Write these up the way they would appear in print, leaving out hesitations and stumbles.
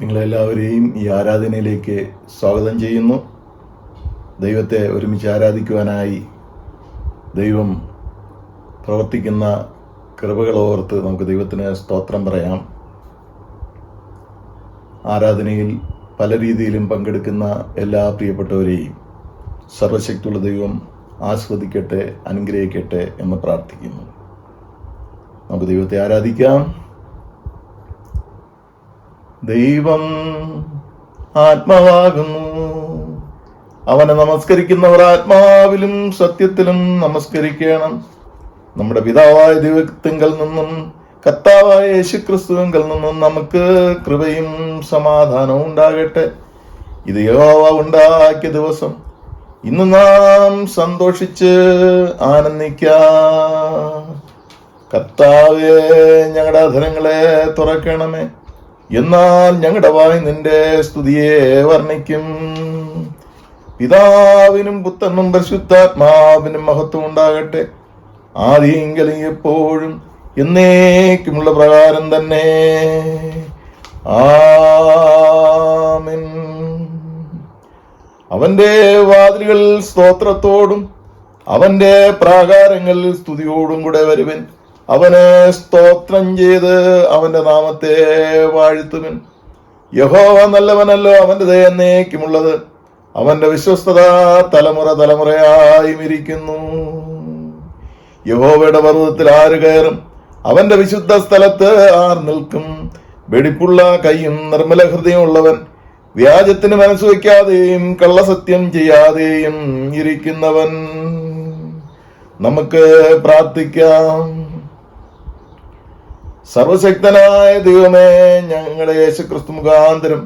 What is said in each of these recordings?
നിങ്ങളെല്ലാവരെയും ഈ ആരാധനയിലേക്ക് സ്വാഗതം ചെയ്യുന്നു. ദൈവത്തെ ഒരുമിച്ച് ആരാധിക്കുവാനായി ദൈവം പ്രവർത്തിക്കുന്ന കൃപകളോർത്ത് നമുക്ക് ദൈവത്തിന് സ്തോത്രം പറയാം. ആരാധനയിൽ പല രീതിയിലും പങ്കെടുക്കുന്ന എല്ലാ പ്രിയപ്പെട്ടവരെയും സർവശക്തിയുള്ള ദൈവം ആസ്വദിക്കട്ടെ, അനുഗ്രഹിക്കട്ടെ എന്ന് പ്രാർത്ഥിക്കുന്നു. നമുക്ക് ദൈവത്തെ ആരാധിക്കാം. ദൈവം ആത്മാവാകുന്നു, അവനെ നമസ്കരിക്കുന്നവർ ആത്മാവിലും സത്യത്തിലും നമസ്കരിക്കണം. നമ്മുടെ പിതാവായ ദൈവത്തിങ്കൽ നിന്നും കർത്താവായ യേശുക്രിസ്തുവിങ്കൽ നിന്നും നമുക്ക് കൃപയും സമാധാനവും ഉണ്ടാകട്ടെ. ഇത് യഹോവ ഉണ്ടാക്കിയ ദിവസം, ഇന്ന് നാം സന്തോഷിച്ച് ആനന്ദിക്കാം. കർത്താവേ, ഞങ്ങളുടെ അധരങ്ങളെ തുറക്കണമേ, എന്നാൽ ഞങ്ങളുടെ വായ് നിന്റെ സ്തുതിയെ വർണ്ണിക്കും. പിതാവിനും പുത്രനും പരിശുദ്ധാത്മാവിനും മഹത്വം ഉണ്ടാകട്ടെ, ആദിയെങ്കിലും എപ്പോഴും എന്നേക്കുമുള്ള പ്രകാരം തന്നെ. ആമേൻ. അവന്റെ വാതിലുകൾ സ്തോത്രത്തോടും അവന്റെ പ്രാകാരങ്ങളിൽ സ്തുതിയോടും കൂടെ വരുവൻ. അവന് സ്തോത്രം ചെയ്ത് അവന്റെ നാമത്തെ വാഴ്ത്തുവൻ. യഹോവ നല്ലവനല്ലോ, അവന്റെ ദയ എന്നേക്കുമുള്ളത്, അവന്റെ വിശ്വസ്തത തലമുറ തലമുറയായും ഇരിക്കുന്നു. യഹോവയുടെ പർവ്വതത്തിൽ ആര് കയറും? അവന്റെ വിശുദ്ധ സ്ഥലത്ത് ആർ നിൽക്കും? വെടിപ്പുള്ള കൈയും നിർമ്മല ഹൃദയമുള്ളവൻ, വ്യാജത്തിന് മനസ്സ് വയ്ക്കാതെയും കള്ളസത്യം ചെയ്യാതെയും ഇരിക്കുന്നവൻ. നമുക്ക് പ്രാർത്ഥിക്കാം. സർവശക്തനായ ദൈവമേ, ഞങ്ങളുടെ യേശുക്രിസ്തു മുഖാന്തരം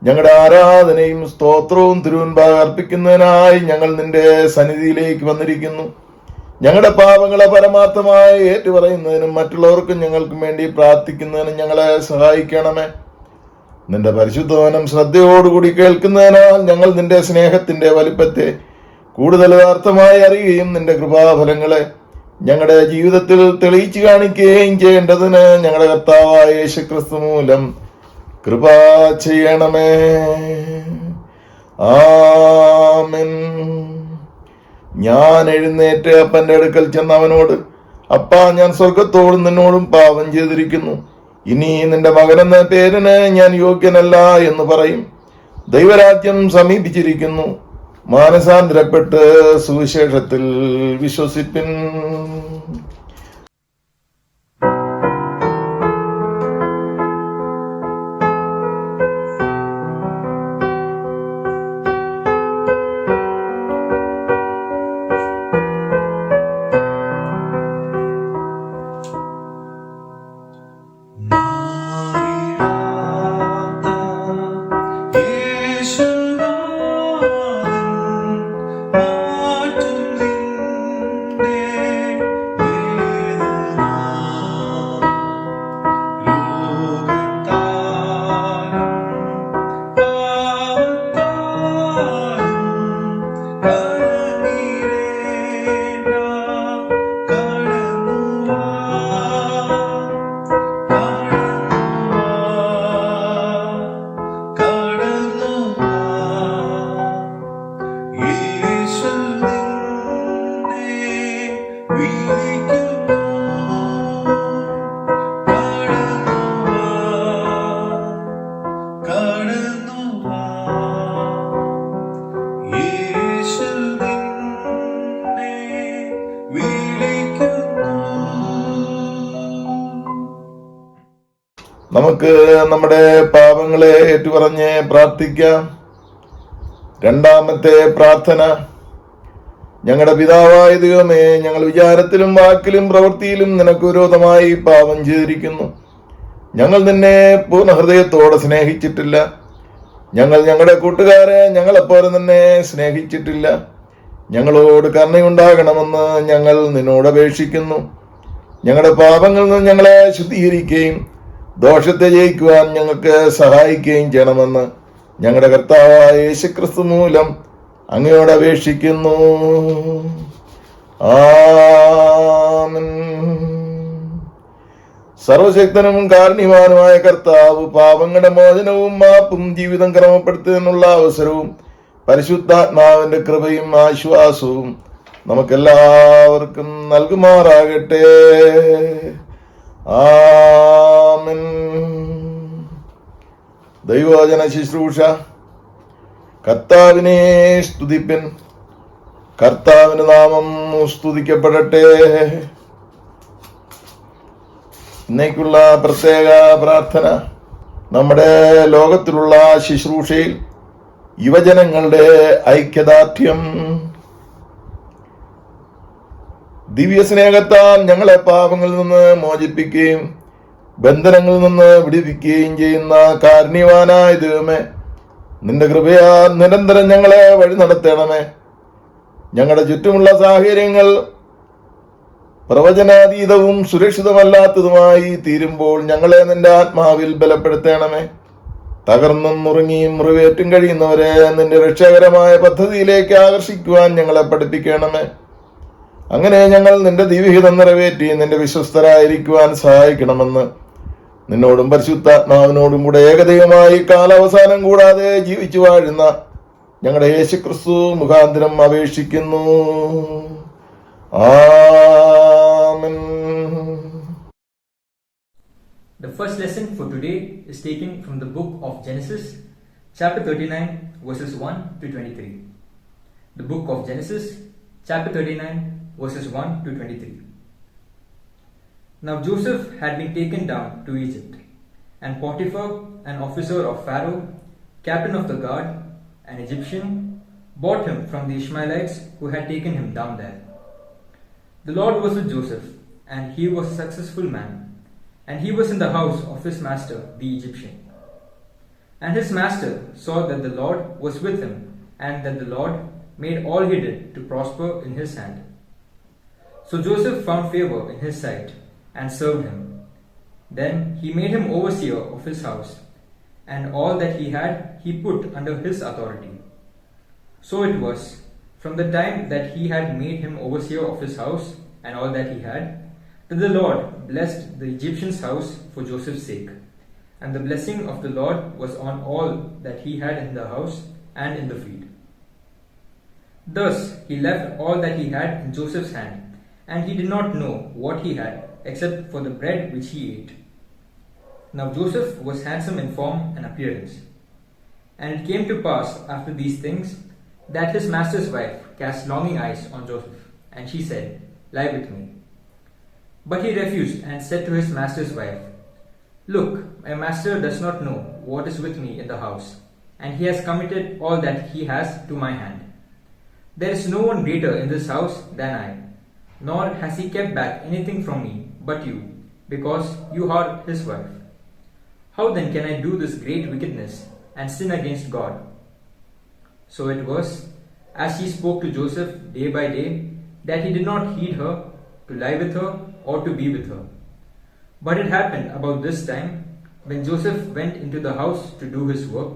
ഞങ്ങളുടെ ആരാധനയും സ്തോത്രവും തിരുമുൻപാകെ അർപ്പിക്കുന്നതിനായി ഞങ്ങൾ നിന്റെ സന്നിധിയിലേക്ക് വന്നിരിക്കുന്നു. ഞങ്ങളുടെ പാപങ്ങളെ പരമാർത്ഥമായി ഏറ്റുപറയുന്നതിനും മറ്റുള്ളവർക്കും ഞങ്ങൾക്കും വേണ്ടി പ്രാർത്ഥിക്കുന്നതിനും ഞങ്ങളെ സഹായിക്കണമേ. നിന്റെ പരിശുദ്ധവനം ശ്രദ്ധയോടുകൂടി കേൾക്കുന്നതിനാൽ ഞങ്ങൾ നിന്റെ സ്നേഹത്തിന്റെ വലിപ്പത്തെ കൂടുതൽ യഥാർത്ഥമായി അറിയുകയും നിന്റെ കൃപാഫലങ്ങളെ ഞങ്ങളുടെ ജീവിതത്തിൽ തെളിയിച്ചു കാണിക്കുകയും ചെയ്യേണ്ടതിന് ഞങ്ങളുടെ കർത്താവായ യേശുക്രിസ്തു മൂലം കൃപ ചെയ്യണമേ. ആമേൻ. ഞാൻ എഴുന്നേറ്റ് അപ്പന്റെ അടുക്കൽ ചെന്ന് അവനോട്, അപ്പാ, ഞാൻ സ്വർഗത്തോടും നിന്നോടും പാപം ചെയ്തിരിക്കുന്നു, ഇനി നിന്റെ മകനെന്ന പേരിന് ഞാൻ യോഗ്യനല്ല എന്ന് പറയും. ദൈവരാജ്യം സമീപിച്ചിരിക്കുന്നു, മാനസാന്തരപ്പെട്ട് സുവിശേഷത്തിൽ വിശ്വസിപ്പിൻ. നമുക്ക് നമ്മുടെ പാപങ്ങളെ ഏറ്റുപറഞ്ഞ് പ്രാർത്ഥിക്കാം. രണ്ടാമത്തെ പ്രാർത്ഥന. ഞങ്ങളുടെ പിതാവായ ദൈവമേ, ഞങ്ങൾ വിചാരത്തിലും വാക്കിലും പ്രവൃത്തിയിലും നിനക്ക് വിരോധമായി പാപം ചെയ്തിരിക്കുന്നു. ഞങ്ങൾ നിന്നെ പൂർണ്ണ ഹൃദയത്തോടെ സ്നേഹിച്ചിട്ടില്ല. ഞങ്ങൾ ഞങ്ങളുടെ കൂട്ടുകാരെ ഞങ്ങളെപ്പോലെ തന്നെ സ്നേഹിച്ചിട്ടില്ല. ഞങ്ങളോട് കരുണയുണ്ടാകണമെന്ന് ഞങ്ങൾ നിന്നോട് അപേക്ഷിക്കുന്നു. ഞങ്ങളുടെ പാപങ്ങളിൽ നിന്ന് ഞങ്ങളെ ശുദ്ധീകരിക്കുകയും ദോഷത്തെ ജയിക്കുവാൻ ഞങ്ങൾക്ക് സഹായിക്കുകയും ചെയ്യണമെന്ന് ഞങ്ങളുടെ കർത്താവായ യേശുക്രിസ്തു മൂലം അങ്ങയോട് അപേക്ഷിക്കുന്നു. ആമേൻ. സർവശക്തനും കാരുണ്യവാനുമായ കർത്താവ് പാപങ്ങളുടെ മോചനവും മാപ്പും ജീവിതം ക്രമപ്പെടുത്തുന്നതിനുള്ള അവസരവും പരിശുദ്ധാത്മാവിന്റെ കൃപയും ആശ്വാസവും നമുക്കെല്ലാവർക്കും നൽകുമാറാകട്ടെ. ആമേൻ. ദൈവവചന ശുശ്രൂഷ. കർത്താവിനെ സ്തുതിപ്പിൻ. കർത്താവിന്റെ നാമം സ്തുതിക്കപ്പെടട്ടെ. ഇന്നേക്കുള്ള പ്രത്യേക പ്രാർത്ഥന. നമ്മുടെ ലോകത്തിലുള്ള ശുശ്രൂഷയിൽ യുവജനങ്ങളുടെ ഐക്യദാർഢ്യം. ദിവ്യസ്നേഹത്താൽ ഞങ്ങളെ പാപങ്ങളിൽ നിന്ന് മോചിപ്പിക്കുകയും ബന്ധനങ്ങളിൽ നിന്ന് വിടുവിക്കുകയും ചെയ്യുന്ന കാരുണ്യവാനായ ദൈവമേ, നിന്റെ കൃപയാൽ നിരന്തരം ഞങ്ങളെ വഴി നടത്തണമേ. ഞങ്ങളുടെ ചുറ്റുമുള്ള സാഹചര്യങ്ങൾ പ്രവചനാതീതവും സുരക്ഷിതമല്ലാത്തതുമായി തീരുമ്പോൾ ഞങ്ങളെ നിന്റെ ആത്മാവിൽ ബലപ്പെടുത്തണമേ. തകർന്നും മുറുങ്ങിയും മുറിവേറ്റും കഴിയുന്നവരെ നിന്റെ രക്ഷകരമായ പദ്ധതിയിലേക്ക് ആകർഷിക്കുവാൻ ഞങ്ങളെ പഠിപ്പിക്കണമേ. അങ്ങനെ ഞങ്ങൾ നിന്റെ ദിവ്യഹിതം നിറവേറ്റി നിന്റെ വിശ്വസ്തരായിരിക്കുവാൻ സഹായിക്കണമെന്ന് നിന്നോടും പരിശുദ്ധാത്മാവിനോടും കൂടെ ഏകദൈവമായി കാലാവസാനം കൂടാതെ ജീവിച്ചു വാഴുന്ന ഞങ്ങളുടെ യേശുക്രിസ്തു മുഖാന്തരം അപേക്ഷിക്കുന്നു. ആമേൻ. The first lesson for today is taken from the book of Genesis, chapter 39, verses 1 to 23. The book of Genesis, chapter 39, verses 1 to 23. Now Joseph had been taken down to Egypt, and Potiphar, an officer of Pharaoh, captain of the guard, an Egyptian, bought him from the Ishmaelites who had taken him down there. The Lord was with Joseph, and he was a successful man, and he was in the house of his master, the Egyptian. And his master saw that the Lord was with him, and that the Lord made all he did to prosper in his hand. So Joseph found favor in his sight, and served him. Then he made him overseer of his house, and all that he had he put under his authority. So it was, from the time that he had made him overseer of his house, and all that he had, that the Lord blessed the Egyptian's house for Joseph's sake. And the blessing of the Lord was on all that he had in the house and in the field. Thus he left all that he had in Joseph's hand, and he did not know what he had, except for the bread which he ate. Now Joseph was handsome in form and appearance. And it came to pass after these things, that his master's wife cast longing eyes on Joseph, and she said, "Lie with me." But he refused and said to his master's wife, "Look, my master does not know what is with me in the house, and he has committed all that he has to my hand. There is no one greater in this house than I, nor has he kept back anything from me but you, because you are his wife. How then can I do this great wickedness and sin against God?" So it was, as she spoke to Joseph day by day, that he did not heed her to lie with her or to be with her. But it happened about this time, when Joseph went into the house to do his work,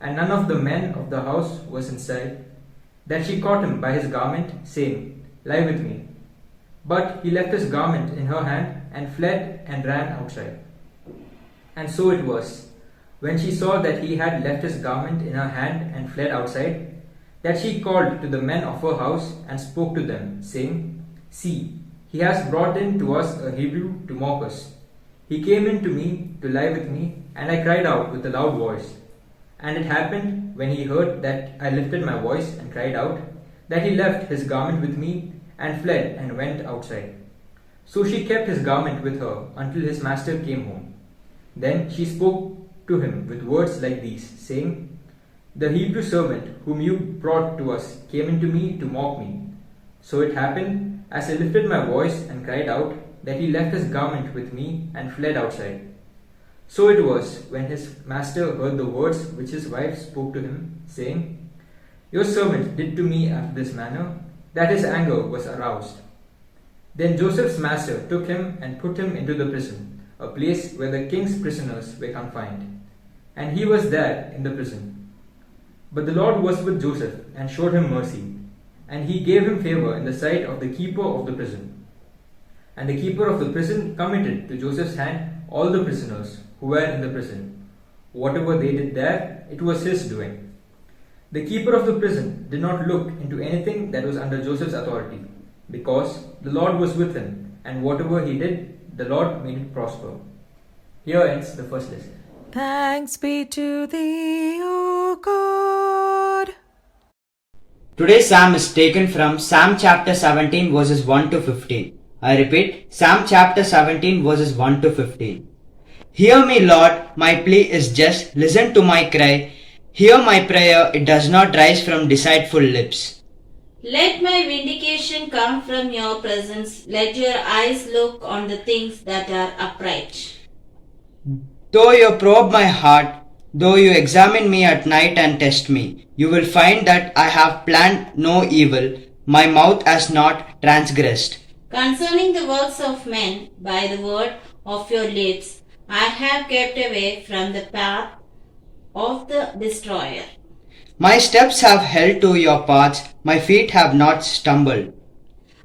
and none of the men of the house was inside, that she caught him by his garment, saying, "Lie with me." But he left his garment in her hand and fled and ran outside. And so it was, when she saw that he had left his garment in her hand and fled outside, that she called to the men of her house and spoke to them, saying, "See, he has brought in to us a Hebrew to mock us. He came in to me to lie with me, and I cried out with a loud voice. And it happened, when he heard that I lifted my voice and cried out, that he left his garment with me and fled and went outside." So she kept his garment with her until his master came home. Then she spoke to him with words like these, saying, "The Hebrew servant whom you brought to us came in to me to mock me. So it happened, as I lifted my voice and cried out, that he left his garment with me and fled outside." So it was, when his master heard the words which his wife spoke to him, saying, "Your servant did to me after this manner," that his anger was aroused. Then Joseph's master took him and put him into the prison, a place where the king's prisoners were confined. And he was there in the prison. But the Lord was with Joseph and showed him mercy, and he gave him favor in the sight of the keeper of the prison. And the keeper of the prison committed to Joseph's hand all the prisoners who were in the prison. Whatever they did there, it was his doing. The keeper of the prison did not look into anything that was under Joseph's authority, because the Lord was with him, and whatever he did, the Lord made it prosper. Here ends the first lesson. Thanks be to thee, O God. Today's psalm is taken from Psalm chapter 17 verses 1 to 15. I repeat, Psalm chapter 17 verses 1 to 15. Hear me, Lord, my plea is just, listen to my cry. Hear my prayer, it does not rise from deceitful lips. Let my vindication come from your presence. Let your eyes look on the things that are upright. Though you probe my heart, though you examine me at night and test me, you will find that I have planned no evil, my mouth has not transgressed. Concerning the works of men, by the word of your lips, I have kept away from the path of the destroyer. My steps have held to your paths, my feet have not stumbled.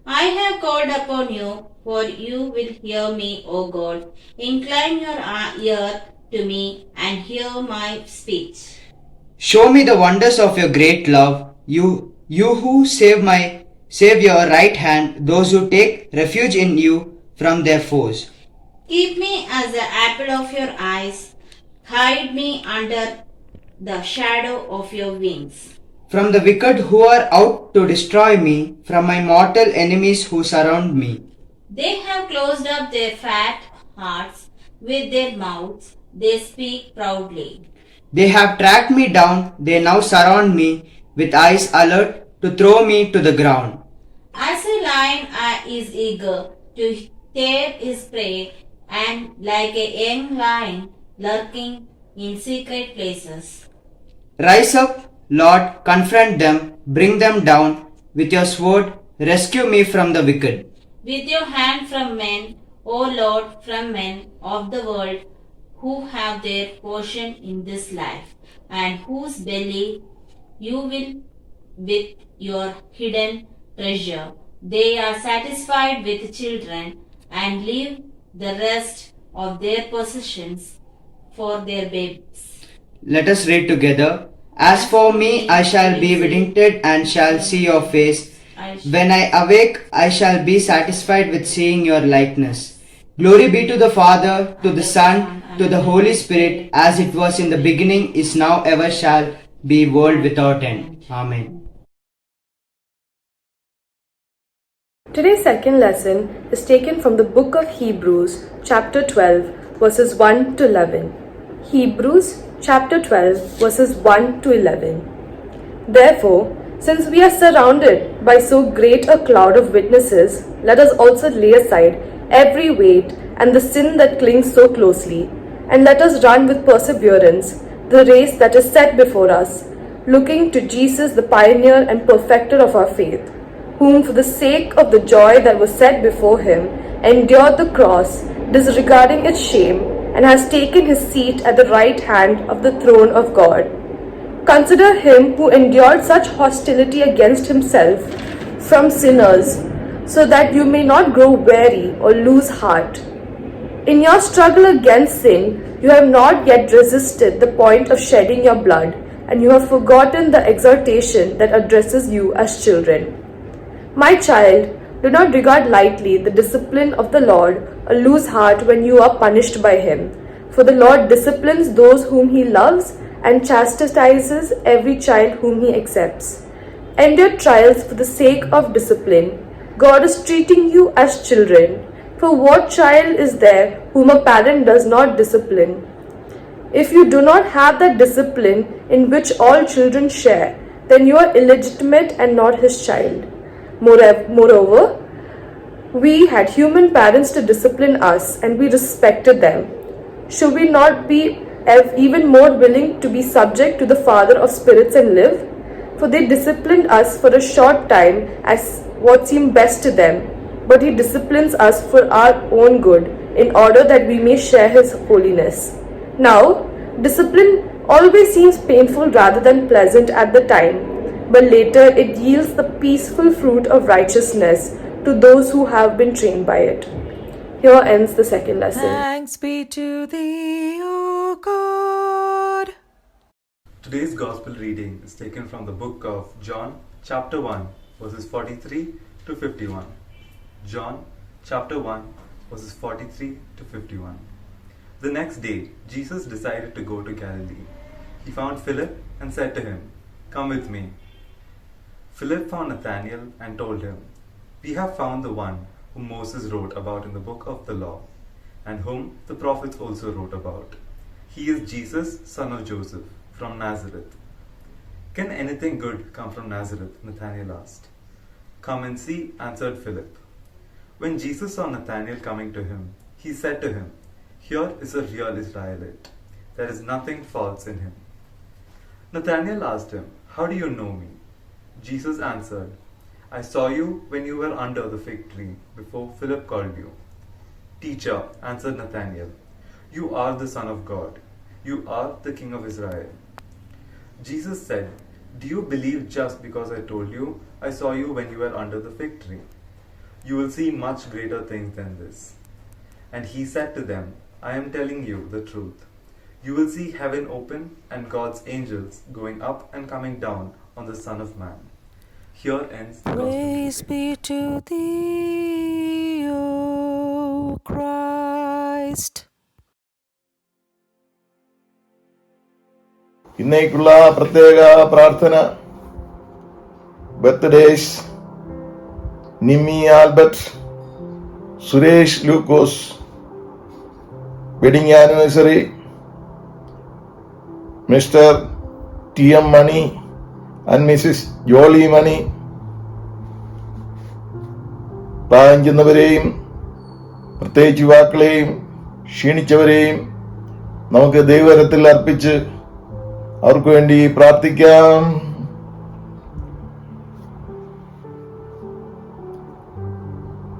I have called upon you, for you will hear me, O God. Incline your ear to me and hear my speech. Show me the wonders of your great love, you who save your right hand, those who take refuge in you from their foes. Keep me as the apple of your eyes. Hide me under the shadow of your wings. From the wicked who are out to destroy me, from my mortal enemies who surround me. They have closed up their fat hearts with their mouths. They speak proudly. They have tracked me down, they now surround me, with eyes alert to throw me to the ground. As a lion is eager to tear his prey, and like a young lion lurking in secret places. Rise up, Lord, confront them, bring them down, with your sword, rescue me from the wicked. With your hand from men, O Lord, from men of the world, who have their portion in this life, and whose belly you will with your hidden treasure. They are satisfied with children and leave the rest of their possessions for their babes. Let us read together. As for me, I shall be vindicated and shall see your face. When I awake, I shall be satisfied with seeing your likeness. Glory be to the Father, to the Son, to the Holy Spirit, as it was in the beginning, is now, ever shall be, world without end. Amen. Today's second lesson is taken from the book of Hebrews, chapter 12, verses 1 to 11. Hebrews, chapter 12, verses 1 to 11. Therefore, since we are surrounded by so great a cloud of witnesses, let us also lay aside every weight and the sin that clings so closely, and let us run with perseverance the race that is set before us, looking to Jesus, the pioneer and perfecter of our faith, whom for the sake of the joy that was set before him endured the cross, disregarding its shame, and has taken his seat at the right hand of the throne of God. Consider him who endured such hostility against himself from sinners, so that you may not grow weary or lose heart. In your struggle against sin, you have not yet resisted the point of shedding your blood, and you have forgotten the exhortation that addresses you as children. My child, do not regard lightly the discipline of the Lord, or lose heart when you are punished by him. For the Lord disciplines those whom he loves, and chastises every child whom he accepts. Endure trials for the sake of discipline. God is treating you as children. For what child is there whom a parent does not discipline? If you do not have that discipline in which all children share, then you are illegitimate and not his child. Moreover, we had human parents to discipline us, and we respected them. Should we not be even more willing to be subject to the Father of spirits and live? For they disciplined us for a short time as what seemed best to them, but he disciplines us for our own good, in order that we may share his holiness. Now, discipline always seems painful rather than pleasant at the time, but later it yields the peaceful fruit of righteousness to to those who have been trained by it. Here ends the second lesson. Thanks be to thee, O God. Today's Gospel reading is taken from the book of John, chapter 1, verses 43 to 51. John, chapter 1, verses 43 to 51. The next day, Jesus decided to go to Galilee. He found Philip and said to him, "Come with me." Philip found Nathanael and told him, "We have found the one whom Moses wrote about in the book of the law, and whom the prophets also wrote about. He is Jesus, son of Joseph, from Nazareth." "Can anything good come from Nazareth?" Nathanael asked. "Come and see," answered Philip. When Jesus saw Nathanael coming to him, he said to him, "Here is a real Israelite. There is nothing false in him." Nathanael asked him, "How do you know me?" Jesus answered, "I saw you when you were under the fig tree before Philip called you." "Teacher," answered Nathanael, "you are the Son of God. You are the King of Israel." Jesus said, "Do you believe just because I told you I saw you when you were under the fig tree? You will see much greater things than this." And he said to them, "I am telling you the truth. You will see heaven open and God's angels going up and coming down on the Son of Man." Here ends the Gospel Praise reading. be to thee, O Christ. ഇന്നേക്കുള്ള പ്രത്യേക പ്രാർത്ഥന. Birthdays Nimmi Albert, Suresh Lukose. Wedding anniversary mister T M Mani and missus Jolly Mani. പ്രായം ചെന്നവരെയും പ്രത്യേകിച്ച് യുവാക്കളെയും ക്ഷീണിച്ചവരെയും നമുക്ക് ദൈവകരത്തിൽ അർപ്പിച്ച് അവർക്ക് വേണ്ടി പ്രാർത്ഥിക്കാം.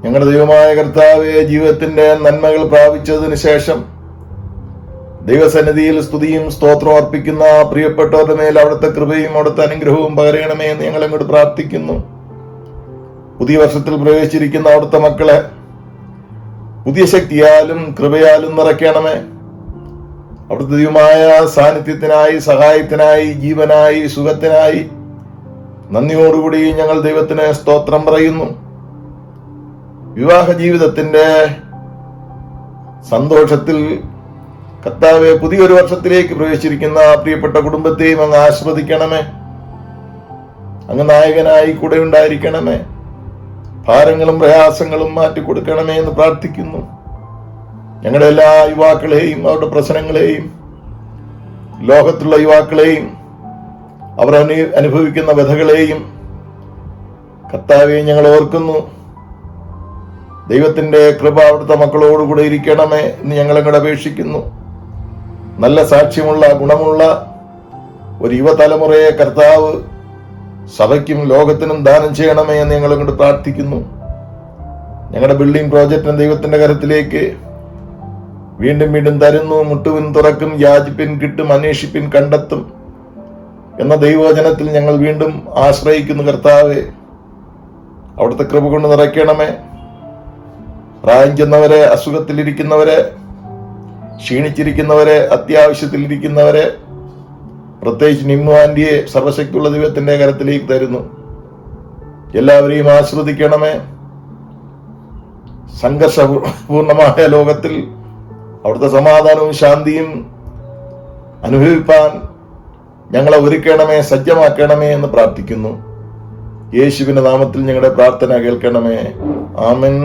ഞങ്ങളുടെ ദൈവമായ കർത്താവേ, ജീവിതത്തിന്റെ നന്മകൾ പ്രാപിച്ചതിന് ശേഷം ദൈവസന്നിധിയിൽ സ്തുതിയും സ്തോത്രവും അർപ്പിക്കുന്ന പ്രിയപ്പെട്ടവരുടെ മേൽ അവിടുത്തെ കൃപയും അവിടുത്തെ അനുഗ്രഹവും പകരണമേ എന്ന് ഞങ്ങൾ അങ്ങോട്ട് പ്രാർത്ഥിക്കുന്നു. പുതിയ വർഷത്തിൽ പ്രവേശിച്ചിരിക്കുന്ന അവിടുത്തെ മക്കളെ പുതിയ ശക്തിയാലും കൃപയാലും നിറയ്ക്കണമേ. അവിടുത്തെ ദൈവമായ സാന്നിധ്യത്തിനായി, സഹായത്തിനായി, ജീവനായി, സുഖത്തിനായി നന്ദിയോടുകൂടി ഞങ്ങൾ ദൈവത്തിന് സ്തോത്രം പറയുന്നു. വിവാഹ ജീവിതത്തിന്റെ സന്തോഷത്തിൽ കർത്താവെ, പുതിയൊരു വർഷത്തിലേക്ക് പ്രവേശിച്ചിരിക്കുന്ന പ്രിയപ്പെട്ട കുടുംബത്തെയും അങ്ങ് ആസ്വദിക്കണമേ. അങ്ങ് നായകനായി കൂടെ ഉണ്ടായിരിക്കണമേ. ഭാരങ്ങളും പ്രയാസങ്ങളും മാറ്റിക്കൊടുക്കണമേ എന്ന് പ്രാർത്ഥിക്കുന്നു. ഞങ്ങളുടെ എല്ലാ യുവാക്കളെയും അവരുടെ പ്രശ്നങ്ങളെയും, ലോകത്തുള്ള യുവാക്കളെയും അവർ അനുഭവിക്കുന്ന വ്യഥകളെയും കർത്താവെ ഞങ്ങൾ ഓർക്കുന്നു. ദൈവത്തിന്റെ കൃപ അവിടുത്തെ മക്കളോടുകൂടെ ഇരിക്കണമേ എന്ന് ഞങ്ങളങ്ങോട് അപേക്ഷിക്കുന്നു. നല്ല സാക്ഷ്യമുള്ള, ഗുണമുള്ള ഒരു യുവതലമുറയെ കർത്താവ് സഭയ്ക്കും ലോകത്തിനും ദാനം ചെയ്യണമേ എന്ന് ഞങ്ങളങ്ങോട് പ്രാർത്ഥിക്കുന്നു. ഞങ്ങളുടെ ബിൽഡിംഗ് പ്രോജക്റ്റിനെ ദൈവത്തിന്റെ കരത്തിലേക്ക് വീണ്ടും വീണ്ടും തരുന്നു. മുട്ടുവിൻ തുറക്കും, യാചിപ്പിൻ കിട്ടും, അന്വേഷിപ്പിൻ കണ്ടെത്തും എന്ന ദൈവവചനത്തിൽ ഞങ്ങൾ വീണ്ടും ആശ്രയിക്കുന്നു. കർത്താവെ, അവിടുത്തെ കൃപ കൊണ്ട് നിറയ്ക്കണമേ. പ്രായം ചെന്നവരെ, അസുഖത്തിലിരിക്കുന്നവരെ, ക്ഷീണിച്ചിരിക്കുന്നവരെ, അത്യാവശ്യത്തിലിരിക്കുന്നവരെ, പ്രത്യേകിച്ച് നിമ്മു ആന്റിയെ സർവശക്തിയുള്ള ദൈവത്തിന്റെ കരത്തിലേക്ക് തരുന്നു. എല്ലാവരെയും ആശ്രദിക്കണമേ. സംഘർഷപൂർണമായ ലോകത്തിൽ അവിടുത്തെ സമാധാനവും ശാന്തിയും അനുഭവിപ്പാൻ ഞങ്ങളെ ഒരുക്കണമേ, സജ്ജമാക്കണമേ എന്ന് പ്രാർത്ഥിക്കുന്നു. യേശുവിന്റെ നാമത്തിൽ ഞങ്ങളുടെ പ്രാർത്ഥന കേൾക്കണമേ. ആമേൻ.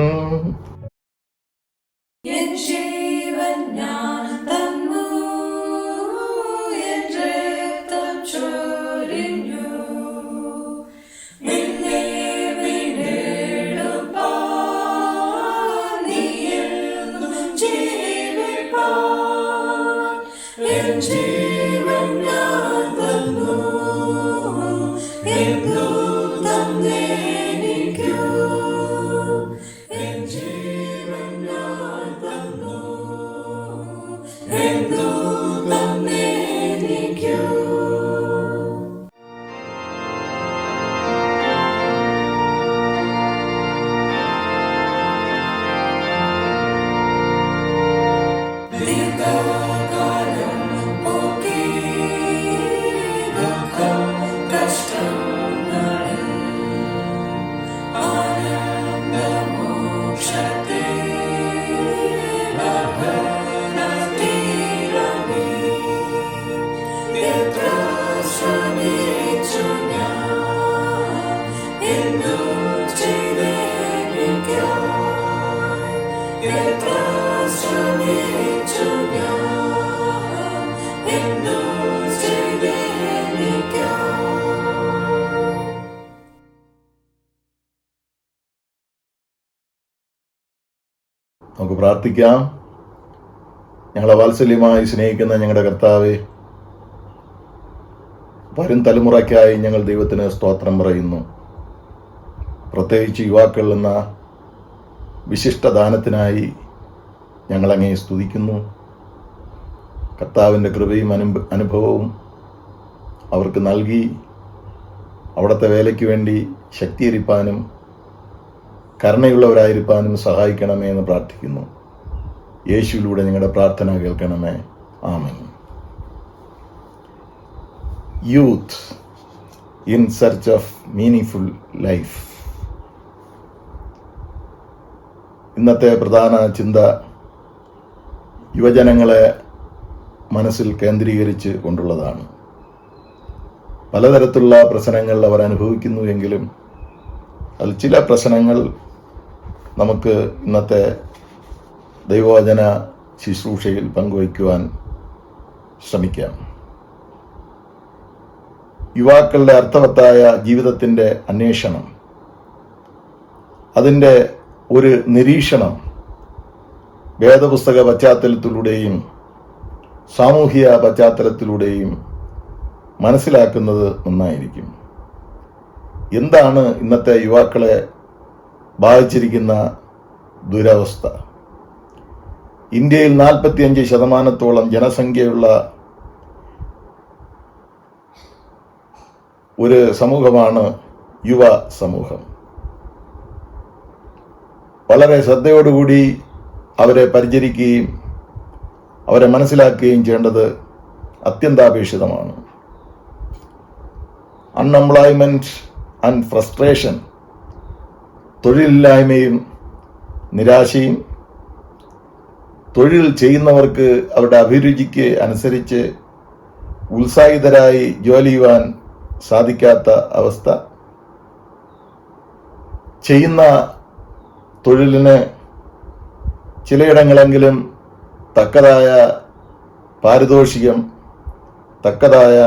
നമുക്ക് പ്രാർത്ഥിക്കാം. ഞങ്ങളെ വാത്സല്യമായി സ്നേഹിക്കുന്ന ഞങ്ങളുടെ കർത്താവേ, വരും തലമുറയ്ക്കായി ഞങ്ങൾ ദൈവത്തിന് സ്തോത്രം പറയുന്നു. പ്രത്യേകിച്ച് യുവാക്കൾ എന്ന വിശിഷ്ട ദാനത്തിനായി ഞങ്ങളങ്ങേ സ്തുതിക്കുന്നു. കർത്താവിൻ്റെ കൃപയും അനുഭവവും അവർക്ക് നൽകി അവിടുത്തെ വേലയ്ക്ക് വേണ്ടി ശക്തീകരിപ്പാനും കരുണയുള്ളവരായിരിക്കാനും സഹായിക്കണമേ എന്ന് പ്രാർത്ഥിക്കുന്നു. യേശുവിലൂടെ ഞങ്ങളുടെ പ്രാർത്ഥന കേൾക്കണമേ. ആമേൻ. Youth in search of meaningful life. ഇന്നത്തെ പ്രധാന ചിന്ത യുവജനങ്ങളെ മനസ്സിൽ കേന്ദ്രീകരിച്ച് കൊണ്ടുള്ളതാണ്. പലതരത്തിലുള്ള പ്രശ്നങ്ങൾ അവർ അനുഭവിക്കുന്നു എങ്കിലും അതിൽ ചില പ്രശ്നങ്ങൾ നമുക്ക് ഇന്നത്തെ ദൈവവചന ശുശ്രൂഷയിൽ പങ്കുവയ്ക്കുവാൻ ശ്രമിക്കാം. യുവാക്കളുടെ അർത്ഥവത്തായ ജീവിതത്തിൻ്റെ അന്വേഷണം, അതിൻ്റെ ഒരു നിരീക്ഷണം വേദപുസ്തക പശ്ചാത്തലത്തിലൂടെയും സാമൂഹിക പശ്ചാത്തലത്തിലൂടെയും മനസ്സിലാക്കുന്നത് നന്നായിരിക്കും. എന്താണ് ഇന്നത്തെ യുവാക്കളെ ബാധിച്ചിരിക്കുന്ന ദുരവസ്ഥ? ഇന്ത്യയിൽ 45% ജനസംഖ്യയുള്ള ഒരു സമൂഹമാണ് യുവ സമൂഹം. വളരെ ശ്രദ്ധയോടുകൂടി അവരെ പരിചരിക്കുകയും അവരെ മനസ്സിലാക്കുകയും ചെയ്യേണ്ടത് അത്യന്താപേക്ഷിതമാണ്. അൺഎംപ്ലോയ്മെൻറ്റ് ആൻഡ് ഫ്രസ്ട്രേഷൻ, തൊഴിലില്ലായ്മയും നിരാശയും, തൊഴിൽ ചെയ്യുന്നവർക്ക് അവരുടെ അഭിരുചിക്ക് അനുസരിച്ച് ഉത്സാഹിതരായി ജോലി ചെയ്യുവാൻ സാധിക്കാത്ത അവസ്ഥ, ചെയ്യുന്ന തൊഴിലിന് ചിലയിടങ്ങളെങ്കിലും തക്കതായ പാരിതോഷികം, തക്കതായ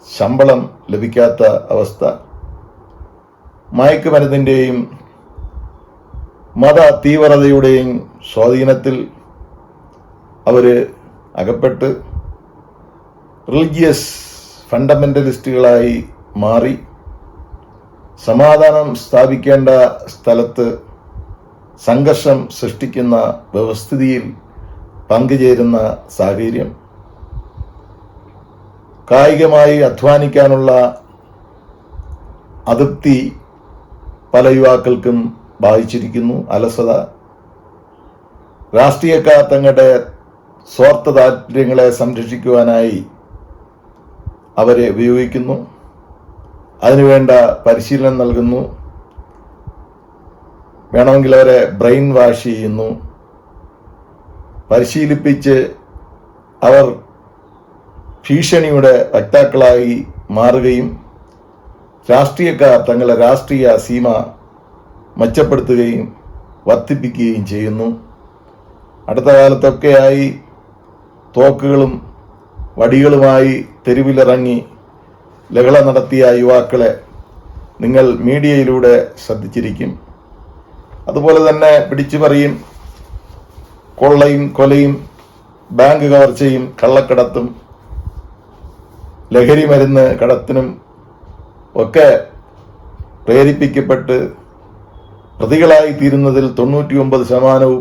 ശമ്പളം ലഭിക്കാത്ത അവസ്ഥ, മയക്കുമരുന്നിൻ്റെയും മത തീവ്രതയുടെയും സ്വാധീനത്തിൽ അവർ അകപ്പെട്ട് റിലീജിയസ് ഫണ്ടമെൻ്റലിസ്റ്റുകളായി മാറി സമാധാനം സ്ഥാപിക്കേണ്ട സ്ഥലത്ത് സംഘർഷം സൃഷ്ടിക്കുന്ന വ്യവസ്ഥിതിയിൽ പങ്കുചേരുന്ന സാഹചര്യം, കായികമായി അധ്വാനിക്കാനുള്ള അതൃപ്തി പല യുവാക്കൾക്കും ബാധിച്ചിരിക്കുന്നു. അലസത, രാഷ്ട്രീയക്കാർ തങ്ങളുടെ സ്വാർത്ഥ താല്പര്യങ്ങളെ സംരക്ഷിക്കുവാനായി അവരെ ഉപയോഗിക്കുന്നു, അതിനുവേണ്ട പരിശീലനം നൽകുന്നു, വേണമെങ്കിൽ അവരെ ബ്രെയിൻ വാഷ് ചെയ്യുന്നു, പരിശീലിപ്പിച്ച് അവർ ഭീഷണിയുടെ വക്താക്കളായി മാറുകയും രാഷ്ട്രീയക്കാർ തങ്ങളുടെ രാഷ്ട്രീയ സീമ മെച്ചപ്പെടുത്തുകയും വർദ്ധിപ്പിക്കുകയും ചെയ്യുന്നു. അടുത്ത കാലത്തൊക്കെയായി തോക്കുകളും വടികളുമായി തെരുവിലിറങ്ങി ലഹള നടത്തിയ യുവാക്കളെ നിങ്ങൾ മീഡിയയിലൂടെ ശ്രദ്ധിച്ചിരിക്കും. അതുപോലെ തന്നെ പിടിച്ചുപറിയും, കൊള്ളയും കൊലയും, ബാങ്ക് കവർച്ചയും, കള്ളക്കടത്തും, ലഹരി മരുന്ന് കടത്തിനും ഒക്കെ പ്രേരിപ്പിക്കപ്പെട്ട് പ്രതികളായി തീരുന്നതിൽ 99%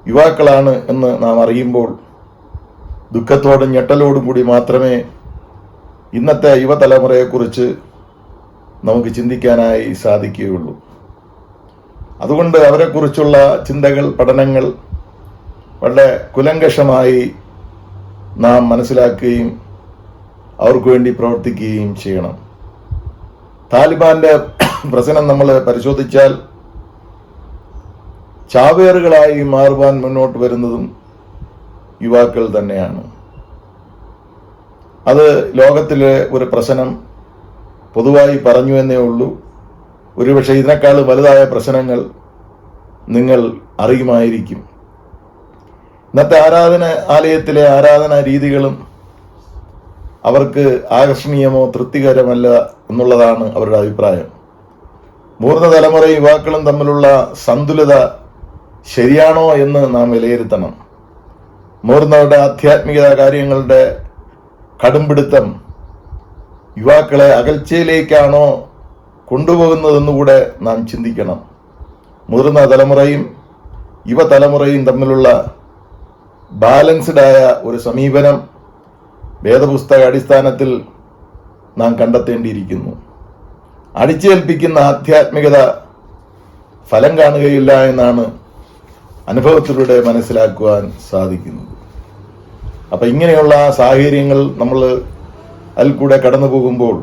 യുവാക്കളാണ് എന്ന് നാം അറിയുമ്പോൾ ദുഃഖത്തോടും ഞെട്ടലോടും കൂടി മാത്രമേ ഇന്നത്തെ യുവതലമുറയെക്കുറിച്ച് നമുക്ക് ചിന്തിക്കാനായി സാധിക്കുകയുള്ളൂ. അതുകൊണ്ട് അവരെക്കുറിച്ചുള്ള ചിന്തകൾ, പഠനങ്ങൾ വളരെ കുലങ്കഷമായി നാം മനസ്സിലാക്കുകയും അവർക്ക് വേണ്ടി പ്രവർത്തിക്കുകയും ചെയ്യണം. താലിബാന്റെ പ്രശ്നം നമ്മൾ പരിശോധിച്ചാൽ ചാവേറുകളായി മാറുവാൻ മുന്നോട്ട് വരുന്നതും യുവാക്കൾ തന്നെയാണ്. അത് ലോകത്തിലെ ഒരു പ്രശ്നം പൊതുവായി പറഞ്ഞു എന്നേ ഉള്ളൂ. ഒരുപക്ഷെ ഇതിനേക്കാൾ വലുതായ പ്രശ്നങ്ങൾ നിങ്ങൾ അറിയുമായിരിക്കും. ഇന്നത്തെ ആലയത്തിലെ ആരാധനാ രീതികളും അവർക്ക് ആകർഷണീയമോ തൃപ്തികരമല്ല എന്നുള്ളതാണ് അവരുടെ അഭിപ്രായം. മുതിർന്ന തലമുറ യുവാക്കളും തമ്മിലുള്ള സന്തുലിത ശരിയാണോ എന്ന് നാം വിലയിരുത്തണം. മുതിർന്നവരുടെ ആധ്യാത്മിക കാര്യങ്ങളുടെ കടുംപിടുത്തം യുവാക്കളെ അകൽച്ചയിലേക്കാണോ കൊണ്ടുപോകുന്നതെന്നുകൂടെ നാം ചിന്തിക്കണം. മുതിർന്ന തലമുറയും യുവതലമുറയും തമ്മിലുള്ള ബാലൻസ്ഡായ ഒരു സമീപനം വേദപുസ്തക അടിസ്ഥാനത്തിൽ നാം കണ്ടെത്തേണ്ടിയിരിക്കുന്നു. അടിച്ചേൽപ്പിക്കുന്ന ആധ്യാത്മികത ഫലം കാണുകയില്ല എന്നാണ് അനുഭവത്തിലൂടെ മനസ്സിലാക്കുവാൻ സാധിക്കുന്നത്. അപ്പം ഇങ്ങനെയുള്ള സാഹചര്യങ്ങൾ നമ്മൾ അതിൽ കൂടെ കടന്നു പോകുമ്പോൾ